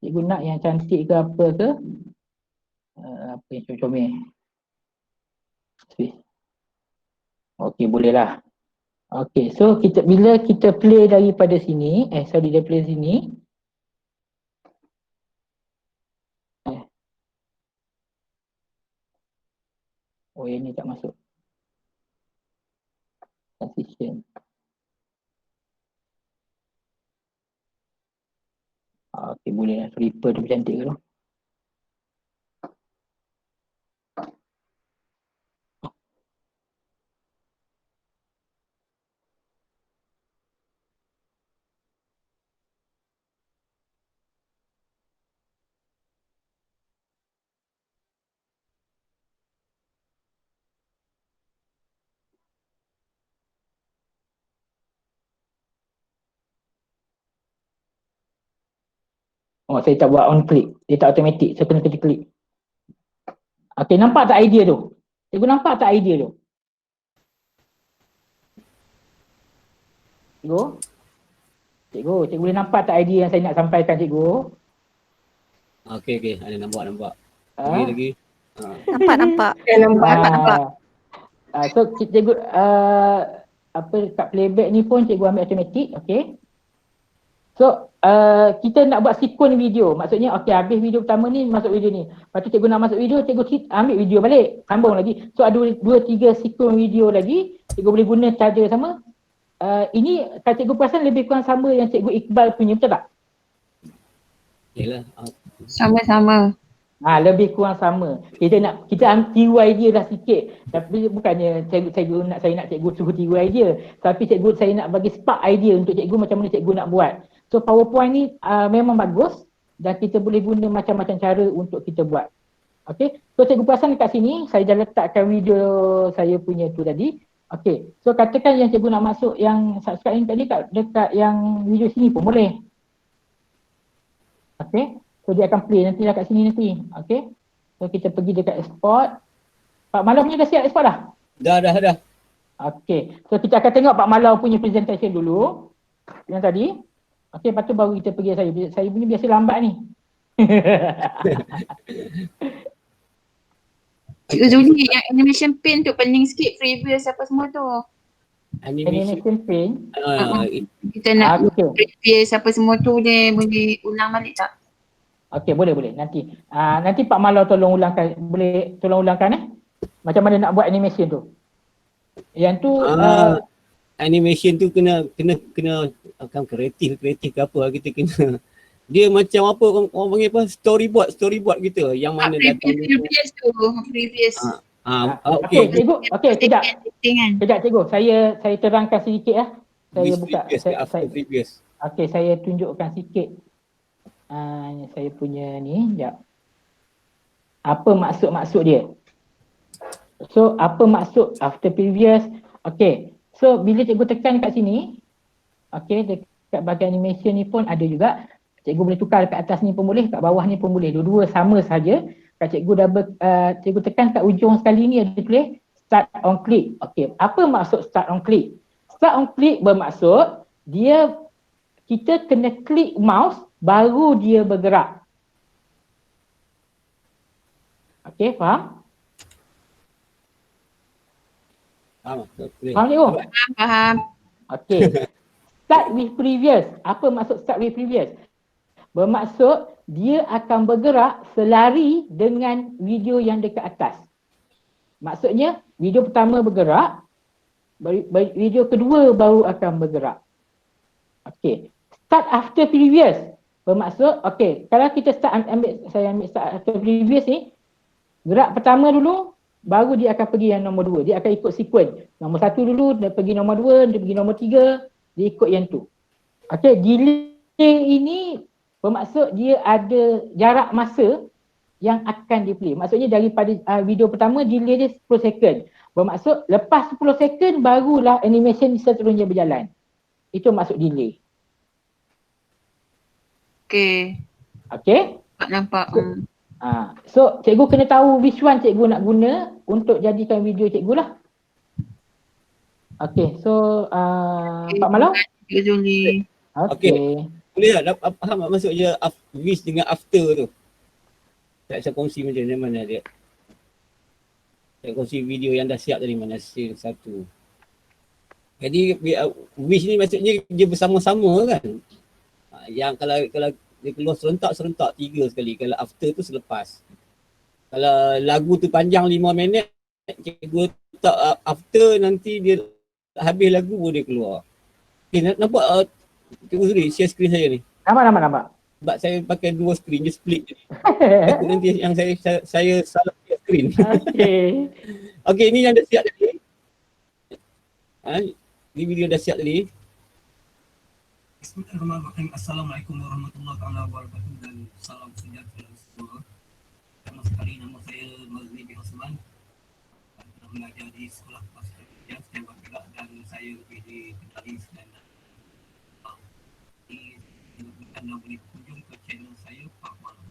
Cikgu nak yang cantik ke apa ke. Apa yang comel-comel. Okay, boleh lah. Okay, so bila kita play daripada sini, dia play sini. Oh, yang ni tak masuk. Transition. Okay, boleh lah. Flipper tu cantik ke tu. Oh, saya tak buat on click. Dia tak automatic. Saya kena klik. Okay, nampak tak idea tu? Cikgu nampak tak idea tu? Cikgu boleh nampak tak idea yang saya nak sampaikan, cikgu? Okey. Ada nampak. Ah? Lagi. Nampak. nampak. So cikgu kat playback ni pun cikgu ambil automatic, okey. So kita nak buat sequence video. Maksudnya okey, habis video pertama ni masuk video ni. Lepas tu cikgu nak masuk video, cikgu ambil video balik, sambung lagi. So ada 2-3 sequence video lagi, cikgu boleh guna cara sama. Ini kalau cikgu perasan lebih kurang sama yang cikgu Iqbal punya, betul tak? Yalah. Sama-sama. Lebih kurang sama. Kita tiru idea dah sikit. Tapi bukannya saya nak cikgu suruh tiru idea. Tapi saya nak bagi spark idea untuk cikgu macam mana cikgu nak buat. So PowerPoint ni memang bagus dan kita boleh guna macam-macam cara untuk kita buat. Okay. So cikgu perasan dekat sini saya dah letakkan video saya punya tu tadi. Okay. So katakan yang cikgu nak masuk yang subscribe ni tadi dekat yang video sini pun boleh. Okay. So dia akan play nanti kat sini nanti. Okay. So kita pergi dekat export. Pak Malau punya dah siap export dah? Dah. Okay. So kita akan tengok Pak Malau punya presentation dulu. Yang tadi. Okay, lepas tu baru kita pergi saya. Saya punya biasa lambat ni. Cikgu Zuli, yang animation paint tu pening sikit previous apa semua tu. Animation paint. Kita nak Okay. previous apa semua tu dia boleh ulang balik tak? Okay, boleh. Nanti. Nanti Pak Malau tolong ulangkan. Boleh tolong ulangkan macam mana nak buat animation tu. Yang tu Animation tu kena akan kreatif ke apa kita kena. Dia macam apa orang panggil apa? Storyboard kita yang mana datang Previous tu, previous. okay, cikgu. Okay, kejap. Kan? Kejap cikgu. Saya terangkan sedikit lah. Saya buka. Previous. Okay, saya tunjukkan sikit. Saya punya ni, sekejap. Apa maksud dia? So, apa maksud after previous? Okay, so bila cikgu tekan kat sini, okay, dekat bahagian animation ni pun ada juga. Cikgu boleh tukar kat atas ni pun boleh, kat bawah ni pun boleh. Dua-dua sama saja. Kalau cikgu tekan kat ujung sekali ni ada tulis start on click. Okay, apa maksud start on click? Start on click bermaksud kita kena klik mouse baru dia bergerak. Okay, faham? Faham cikgu? Faham. Okay. Start with previous. Apa maksud start with previous? Bermaksud dia akan bergerak selari dengan video yang dekat atas. Maksudnya video pertama bergerak, video kedua baru akan bergerak. Okay. Start after previous. Bermaksud, okey, kalau kita saya ambil start atau previous ni, gerak pertama dulu, baru dia akan pergi yang nombor 2. Dia akan ikut sequence. Nombor 1 dulu, dia pergi nombor 2, dia pergi nombor 3, dia ikut yang tu. Okey, delay ini bermaksud dia ada jarak masa yang akan di play. Maksudnya daripada video pertama, delay dia 10 second. Bermaksud lepas 10 second barulah animation seterusnya berjalan. Itu maksud delay. Okay. Okey? Nampak. So cikgu kena tahu which one cikgu nak guna untuk jadikan video cikgu lah. Okey, so Pak Malau? Cikgu Zuli. Okey. Boleh tak faham tak maksud je with dengan after tu? Tak saya kongsi macam mana dia. Saya kongsi video yang dah siap tadi mana scene 1. Jadi wish ni maksudnya dia bersama-sama kan. Yang kalau dia keluar serentak 3 sekali. Kalau after tu selepas. Kalau lagu tu panjang 5 minit, cikgu tak after nanti dia habis lagu boleh keluar. Okay, nampak Cikgu Zuri share screen saya ni. Nampak. Sebab saya pakai 2 screen, dia split je. Takut nanti yang saya salah share screen. Okey. Okey, ni yang dah siap tadi. Ni video dah siap tadi. Bismillahirrahmanirrahim. Assalamualaikum warahmatullahi wabarakatuh dan salam sejahtera semua. Pertama sekali nama saya Mazli bin Osman. Saya pernah mengajar di sekolah pasca saya bergerak dan saya lebih di Kendali dan anda boleh kunjung ke channel saya Pak Malau.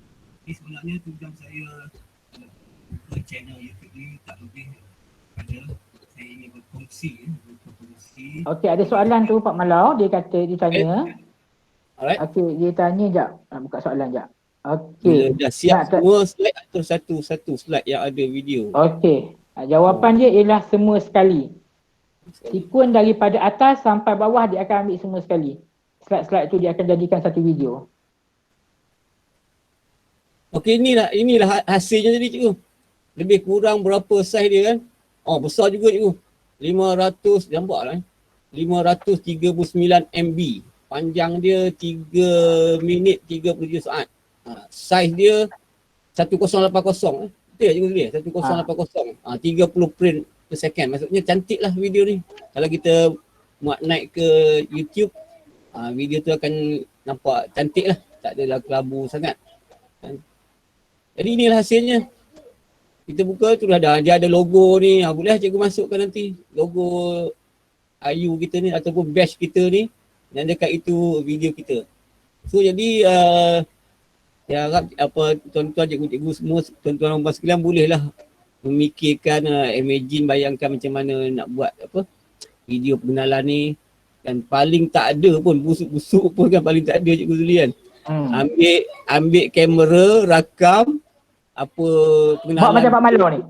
Ini sebenarnya tujuan saya ke channel YouTube ni tak lebih pada saya ingin berkongsi. Okey, ada soalan tu Pak Malau, dia tanya. Alright. Okey, dia tanya jap. Nak buka soalan jap. Bila Okey. dah siap semua slide atau satu slide yang ada video? Okey. Jawapan dia ialah semua sekali. Sequence daripada atas sampai bawah dia akan ambil semua sekali. Slide-slide tu dia akan jadikan satu video. Okey, inilah hasilnya tadi cikgu. Lebih kurang berapa saiz dia kan? Oh, besar juga cikgu. 500, nampak lah. 539 MB. Panjang dia 3 minit 37 saat. Saiz dia 1080. Betul tak cikgu dia? 1080. 30 frame per second. Maksudnya cantik lah video ni. Kalau kita muat naik ke YouTube, video tu akan nampak cantik lah. Tak adalah kelabu sangat. Jadi inilah hasilnya. Kita buka tu dah dia ada logo ni. Boleh lah cikgu masukkan nanti. Logo IU kita ni ataupun batch kita ni. Dan dekat itu video kita. So jadi saya harap tuan-tuan cikgu-cikgu semua, tuan-tuan rumah sekalian bolehlah memikirkan, imagine, bayangkan macam mana nak buat video pengenalan ni. Dan paling tak ada pun, busuk-busuk pun kan paling tak ada cikgu Zuli kan. Ambil kamera, rakam apa pengenalan. Buat macam Pak Malau ni?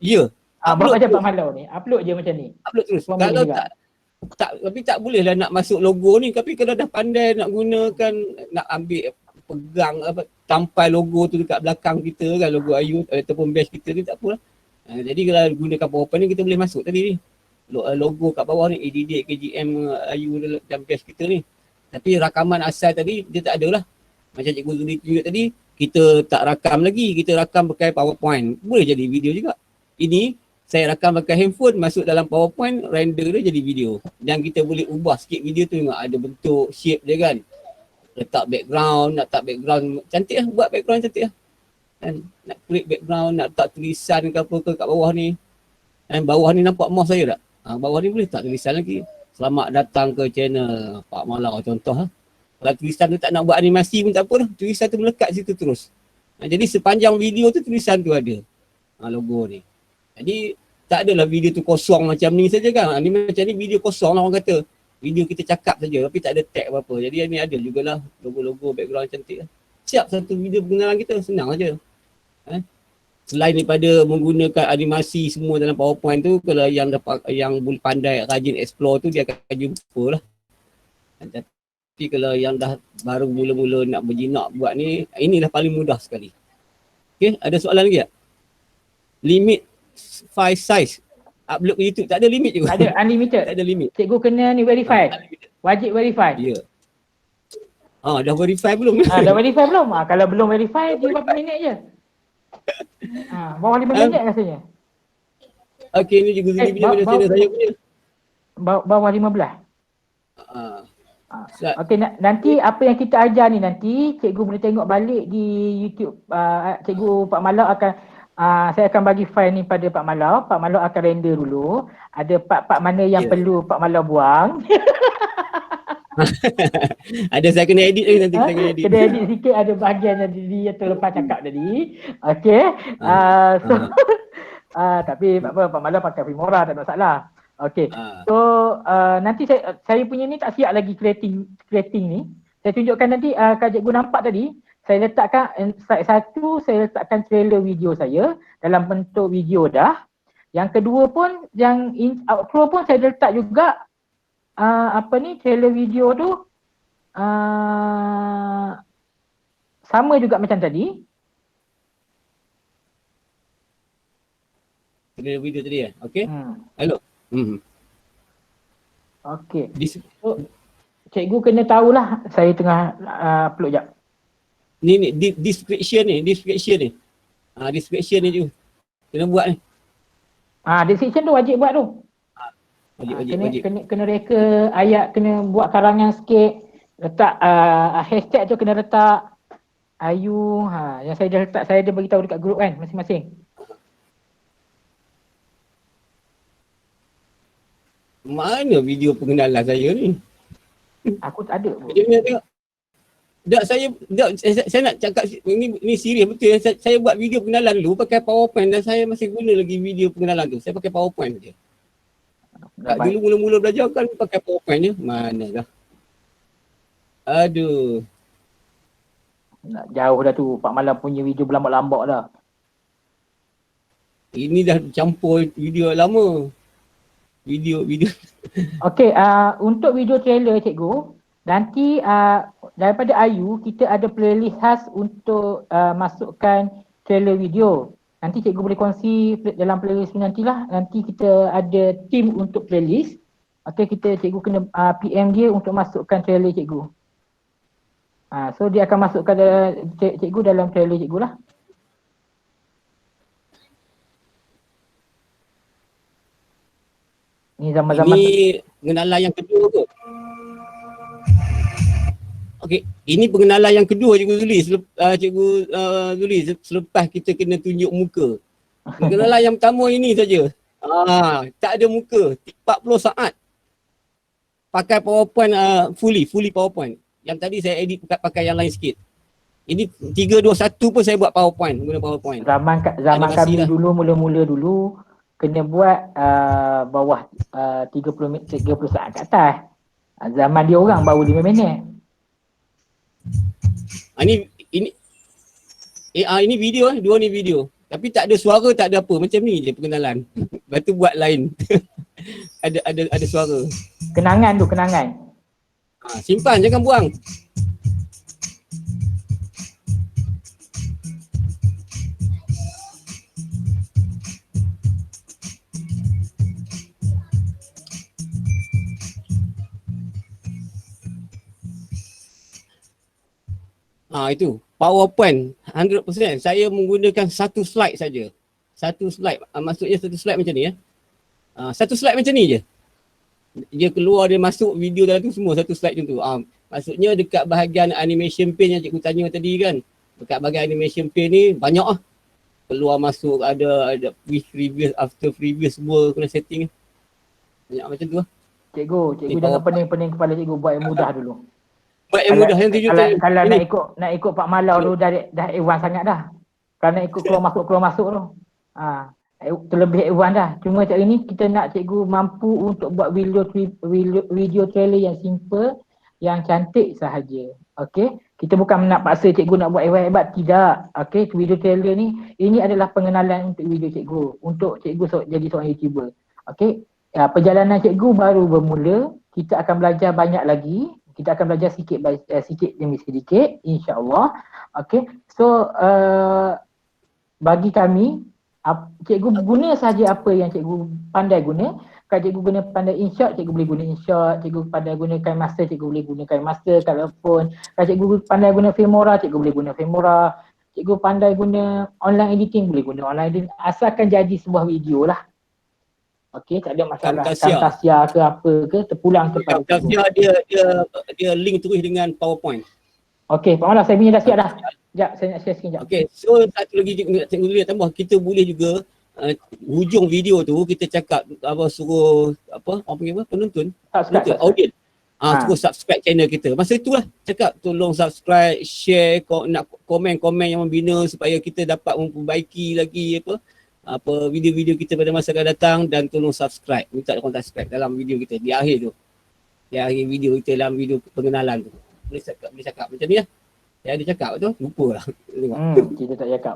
Ya. Buat macam Pak Malau ni. Upload je macam ni. Upload terus. Kalau tapi tak boleh lah nak masuk logo ni. Tapi kalau dah pandai nak gunakan, nak ambil pegang tampal logo tu dekat belakang kita kan, logo IU ataupun badge kita ni tak apalah. Jadi kalau gunakan PowerPoint ni kita boleh masuk tadi ni. Logo kat bawah ni ADD, KGM, IU dan badge kita ni. Tapi rakaman asal tadi dia tak ada lah. Macam cikgu Zuli tunjuk tadi, kita tak rakam lagi, kita rakam pakai PowerPoint. Boleh jadi video juga. Ini saya rakam pakai handphone, masuk dalam PowerPoint, render dia jadi video. Dan kita boleh ubah sikit video tu, tengok ada bentuk, shape dia kan. Letak background, nak tak background cantik lah, buat background cantik lah. Dan nak create background, nak tak tulisan ke apa ke kat bawah ni. Dan bawah ni nampak mouse saya tak? Bawah ni boleh tak tulisan lagi. Selamat datang ke channel Pak Malau contoh lah. Kalau tulisan tu tak nak buat animasi pun tak apa lah. Tulisan tu melekat situ terus. Jadi sepanjang video tu tulisan tu ada. Logo ni. Jadi tak adalah video tu kosong macam ni saja kan. Ni macam ni video kosong lah orang kata. Video kita cakap saja tapi tak ada tag apa-apa. Jadi ni ada jugalah logo-logo background cantik lah. Siap satu video pengenalan kita, senang aja. Selain daripada menggunakan animasi semua dalam PowerPoint tu, kalau yang boleh pandai rajin explore tu dia akan jumpa lah. Tapi kalau yang dah baru mula-mula nak berjinak buat ni, inilah paling mudah sekali. Okay, ada soalan lagi tak? Limit file size upload ke YouTube, tak ada limit juga. Ada unlimited. Tak ada limit. Cikgu kena ni verify. Wajib verify. Ya. Dah verify belum? Dah verify belum? Kalau belum verify, dia berapa minit je? Bawah 5 minit rasanya. Okey, ni Cikgu Zuli punya mana channel saya punya. Bawah 15. Okey, nanti apa yang kita ajar ni nanti cikgu boleh tengok balik di YouTube. Cikgu Pak Malau akan saya akan bagi file ni pada Pak Malau. Pak Malau akan render dulu. Ada part-part mana yang perlu Pak Malau buang. Ada saya kena edit lagi nanti kita kena edit. Kena edit sikit, ada bahagian yang dia terlepas cakap tadi. Okey. Tapi apa, Pak Malau pakai Filmora, tak ada masalah. Okey. So nanti saya punya ni tak siap lagi creating ni. Saya tunjukkan nanti kalau cikgu nampak tadi, saya letakkan slide 1, saya letakkan trailer video saya dalam bentuk video dah. Yang kedua pun yang outro pun saya letak juga trailer video tu sama juga macam tadi. Trailer video tadi ya. Okey. Hello. Okey. So, cikgu kena tahulah saya tengah upload jap. Ni description ni. Description ni je. Kena buat ni. Description tu wajib buat tu. Wajib. Kena reka ayat, kena buat karangan sikit. Letak hashtag tu kena letak Ayu. Yang saya dah letak, saya dah beritahu dekat grup kan masing-masing. Mana video pengenalan saya ni? Aku tak ada pun. Dia punya tengok. Saya nak cakap ni serius betul. Saya buat video pengenalan dulu pakai PowerPoint dan saya masih guna lagi video pengenalan tu. Saya pakai PowerPoint je. Dulu mula-mula belajar kan pakai PowerPoint je. Mana dah. Aduh. Nak jauh dah tu. Pak Malam punya video berlambak-lambak dah. Ini dah campur video lama. Video. Okey, untuk video trailer cikgu, nanti daripada Ayu kita ada playlist khas untuk masukkan trailer video. Nanti cikgu boleh kongsi dalam playlist ni nantilah. Nanti kita ada team untuk playlist. Okey, cikgu kena PM dia untuk masukkan trailer cikgu. So dia akan masukkan cikgu dalam trailer cikgu lah. Ni zaman-zaman ini pengenalan yang kedua kot. Okey, ini pengenalan yang kedua Cikgu Zuli. Zuli, selepas kita kena tunjuk muka. Pengenalan yang pertama ini saja. Tak ada muka, 40 saat. Pakai PowerPoint fully PowerPoint. Yang tadi saya edit pakai yang lain sikit. Ini 3, 2, 1 pun saya buat PowerPoint, guna PowerPoint. Zaman kami dulu, mula-mula dulu kena buat bawah 30 saat kat atas. Zaman dia orang baru 5 minit. Ini video, dua ni video. Tapi tak ada suara, tak ada apa. Macam ni je pengenalan. Lepas tu buat lain. ada suara. Kenangan tu, kenangan. Simpan, jangan buang. Itu PowerPoint 100%. Saya menggunakan satu slide saja. Satu slide. Maksudnya satu slide macam ni ya. Satu slide macam ni je. Dia keluar, dia masuk video dalam tu semua satu slide macam tu. Maksudnya dekat bahagian animation paint yang cikgu tanya tadi kan. Dekat bahagian animation paint ni banyak lah. Keluar masuk ada with previous, after previous semua kena setting. Banyak macam tu lah. Cikgu jangan pening-pening kepala cikgu, buat yang mudah dulu. Buat yang mudah yang tunjuk tadi. Kalau nak ikut Pak Malau tu dah A1 sangat dah. Kalau nak ikut keluar masuk tu. Terlebih A1 dah. Cuma hari ni kita nak cikgu mampu untuk buat video trailer yang simple, yang cantik sahaja. Okey. Kita bukan nak paksa cikgu nak buat hebat-hebat, tidak. Okey, video trailer ni ini adalah pengenalan untuk video cikgu, untuk cikgu jadi seorang YouTuber. Okey. Perjalanan cikgu baru bermula. Kita akan belajar banyak lagi. Kita akan belajar sikit demi sedikit, insya-Allah. Okey. So bagi kami, cikgu guna saja apa yang cikgu pandai guna. Kalau cikgu guna pandai InShot, cikgu boleh guna InShot. Cikgu pandai guna KineMaster, cikgu boleh guna KineMaster. Kalau cikgu pandai guna Filmora, cikgu boleh guna Filmora. Cikgu pandai guna online editing, boleh guna online editing. Asalkan jadi sebuah video lah. Okey, tak ada masalah. Camtasia ke apa ke, terpulang kepada cikgu. Camtasia dia link terus dengan PowerPoint. Okey, Pak Malah, saya punya dah siap dah. Sekejap, saya nak share sikit sekejap. Okey, so satu lagi cikgu Zulia tambah, kita boleh juga hujung video tu kita cakap suruh orang panggil apa, penonton audience suruh subscribe channel kita. Masa itulah cakap tolong subscribe, share, nak komen-komen yang membina supaya kita dapat memperbaiki lagi video-video kita pada masa akan datang, dan tolong subscribe, minta korang subscribe dalam video kita di akhir tu. Di akhir video kita, dalam video pengenalan tu. Boleh cakap macam ni lah. Saya ada cakap tu, lupa lah. Kita tak cakap.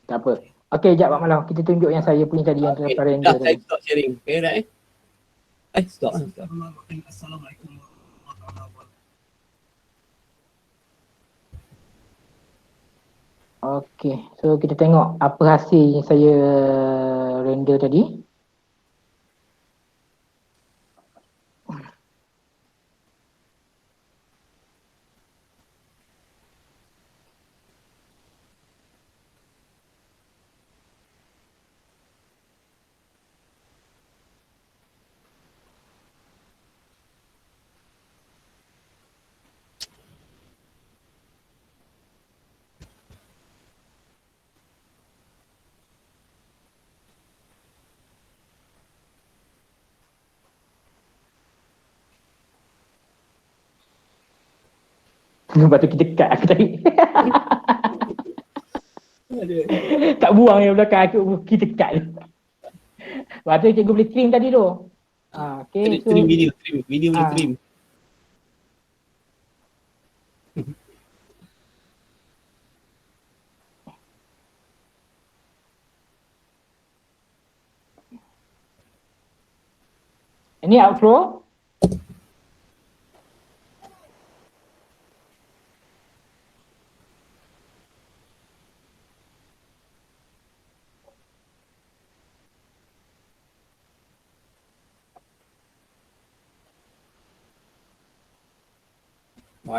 Tak apa. Okey, sekejap Pak Malah. Kita tunjuk yang saya punya tadi yang terlepas render tadi. Saya stop sharing. Okay, right? Stop. Assalamualaikum warahmatullahi wabarakatuh. Okey, so kita tengok apa hasil yang saya render tadi. Lepas tu kita cut aku tadi. Tak buang yang belakang aku, kita cut. Lepas tu cikgu boleh trim tadi tu. Okay, so Trim video boleh trim. ini outro.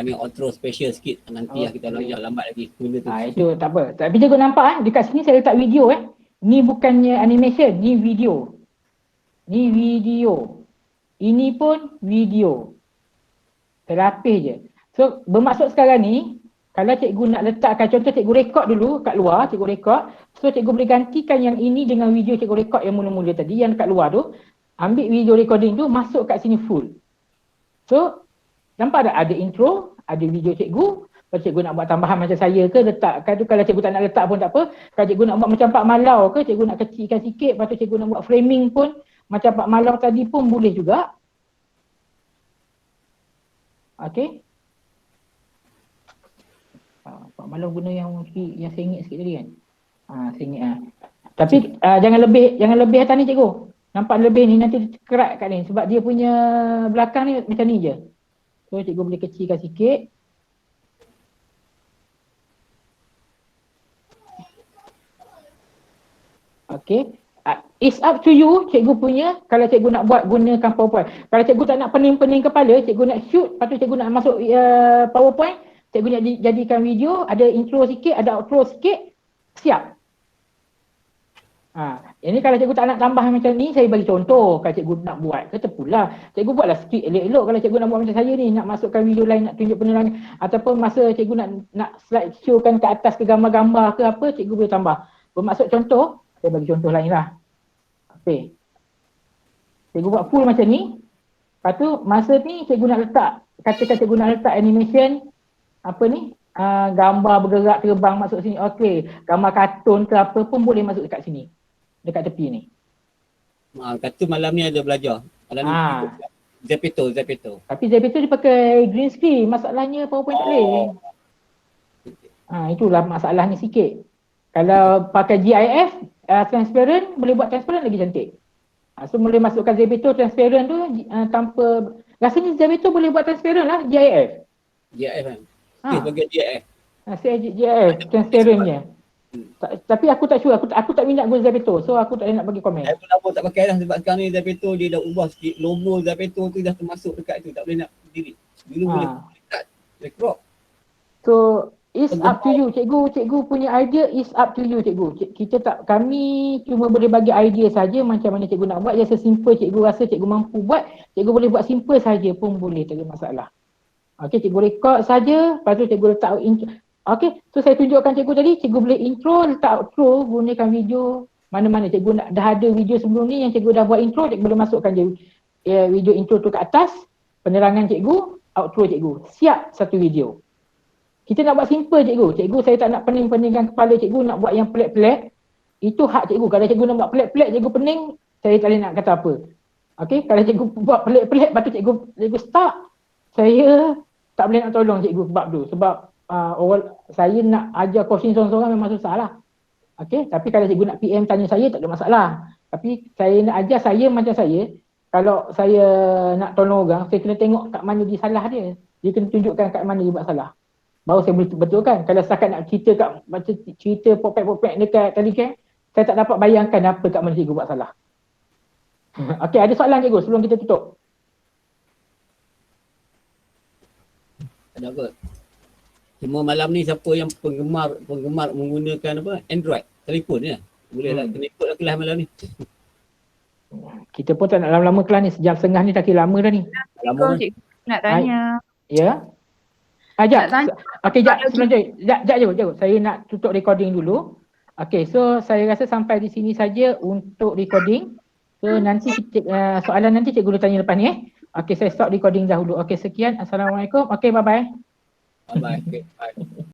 Ni outro special sikit, nanti kita lambat lagi benda tu. Itu tak apa. Tapi cikgu nampak dekat sini saya letak video Ni bukannya animation, ni video. Ni video. Ini pun video. Terapih je. So bermaksud sekarang ni, kalau cikgu nak letakkan, contoh cikgu rekod dulu kat luar, cikgu rekod. So cikgu boleh gantikan yang ini dengan video cikgu rekod yang mula-mula tadi, yang kat luar tu. Ambil video recording tu, masuk kat sini full. So nampak tak ada intro, ada video cikgu. Kalau cikgu nak buat tambahan macam saya ke, letakkan tu. Kalau cikgu tak nak letak pun tak apa. Kalau cikgu nak buat macam Pak Malau ke, cikgu nak kecilkan sikit. Lepas tu cikgu nak buat framing pun macam Pak Malau tadi pun boleh juga. Okey. Pak Malau guna yang sengit sikit tadi kan. Sengit Tapi jangan lebih atas ni cikgu. Nampak lebih ni nanti kerat kat ni. Sebab dia punya belakang ni macam ni je. So cikgu boleh kecilkan sikit. Okay. It's up to you cikgu punya. Kalau cikgu nak buat gunakan PowerPoint. Kalau cikgu tak nak pening-pening kepala, cikgu nak shoot, lepas tu cikgu nak masuk PowerPoint, cikgu nak jadikan video, ada intro sikit, ada outro sikit, siap. Ini kalau cikgu tak nak tambah macam ni, saya bagi contoh. Kalau cikgu nak buat, kata pula cikgu buatlah skrip elok-elok. Kalau cikgu nak buat macam saya ni, nak masukkan video lain, nak tunjuk penerangan, ataupun masa cikgu nak slide showkan ke atas ke gambar-gambar ke apa, cikgu boleh tambah. Bermaksud contoh, saya bagi contoh lain lah. Okay. Cikgu buat full macam ni. Lepas tu masa ni cikgu nak letak, katakan cikgu nak letak animation, apa ni, gambar bergerak terbang masuk sini. Okey, gambar kartun ke apa pun boleh masuk dekat sini. Dekat tepi ni. Kata malam ni ada belajar. Malam ni Zepeto. Tapi Zepeto dia pakai green screen. Masalahnya PowerPoint tak boleh. Itulah masalahnya sikit. Kalau pakai GIF transparent, boleh buat transparent lagi cantik. So boleh masukkan Zepeto transparent tu tanpa, rasanya Zepeto boleh buat transparent lah GIF. GIF kan? Bagian GIF. GIF transparentnya. Tapi aku tak sure, aku tak minat guna Zapeto. So aku tak nak bagi komen. Saya pun lama tak pakai dah sebab sekarang ni Zapeto dia dah ubah sikit. Logo Zapeto tu dah termasuk dekat tu. Tak boleh nak delete. Dulu boleh cut, boleh crop. So it's up to you cikgu. Cikgu punya idea is up to you cikgu. Kami cuma boleh bagi idea saja macam mana cikgu nak buat. Dia sesimple cikgu rasa cikgu mampu buat. Cikgu boleh buat simple saja pun boleh, tak ada masalah. Okey, cikgu record saja, lepas tu cikgu letak intro. Okey, so saya tunjukkan cikgu tadi, cikgu boleh intro, letak outro, gunakan video mana-mana. Cikgu dah ada video sebelum ni yang cikgu dah buat intro, cikgu boleh masukkan je video intro tu ke atas, penerangan cikgu, outro cikgu. Siap satu video. Kita nak buat simple cikgu. Cikgu saya tak nak pening-peningkan kepala cikgu nak buat yang pelik-pelik. Itu hak cikgu. Kalau cikgu nak buat pelik-pelik, cikgu pening, saya tak boleh nak kata apa. Okey, kalau cikgu buat pelik-pelik, lepas tu cikgu start, saya tak boleh nak tolong cikgu sebab tu. Sebab saya nak ajar coaching seorang-seorang memang susah lah. Okey, tapi kalau cikgu nak PM tanya saya tak ada masalah. Tapi saya nak ajar saya macam saya, kalau saya nak tolong orang, saya kena tengok kat mana dia salah dia. Dia kena tunjukkan kat mana dia buat salah. Baru saya boleh betulkan. Kalau setakat nak cerita kat macam cerita popek-popek dekat Telegram, saya tak dapat bayangkan apa kat mana cikgu buat salah. Okey, ada soalan cikgu sebelum kita tutup? Ada apa? Cuma malam ni siapa yang penggemar menggunakan apa? Android, telefon ya. Boleh lah kena ikut lah kelas malam ni. Kita pun tak nak lama-lama kelas ni, sejam setengah ni dah kira lama dah ni. Lama kan? Cikgu nak tanya. Ya. Jap. Okey, jap sebelum jap. Saya nak tutup recording dulu. Okey, so saya rasa sampai di sini saja untuk recording. So nanti soalan nanti cikgu boleh tanya lepas ni Okey, saya stop recording dahulu. Okey, sekian. Assalamualaikum. Okey, bye-bye. Bye-bye. Okay, bye.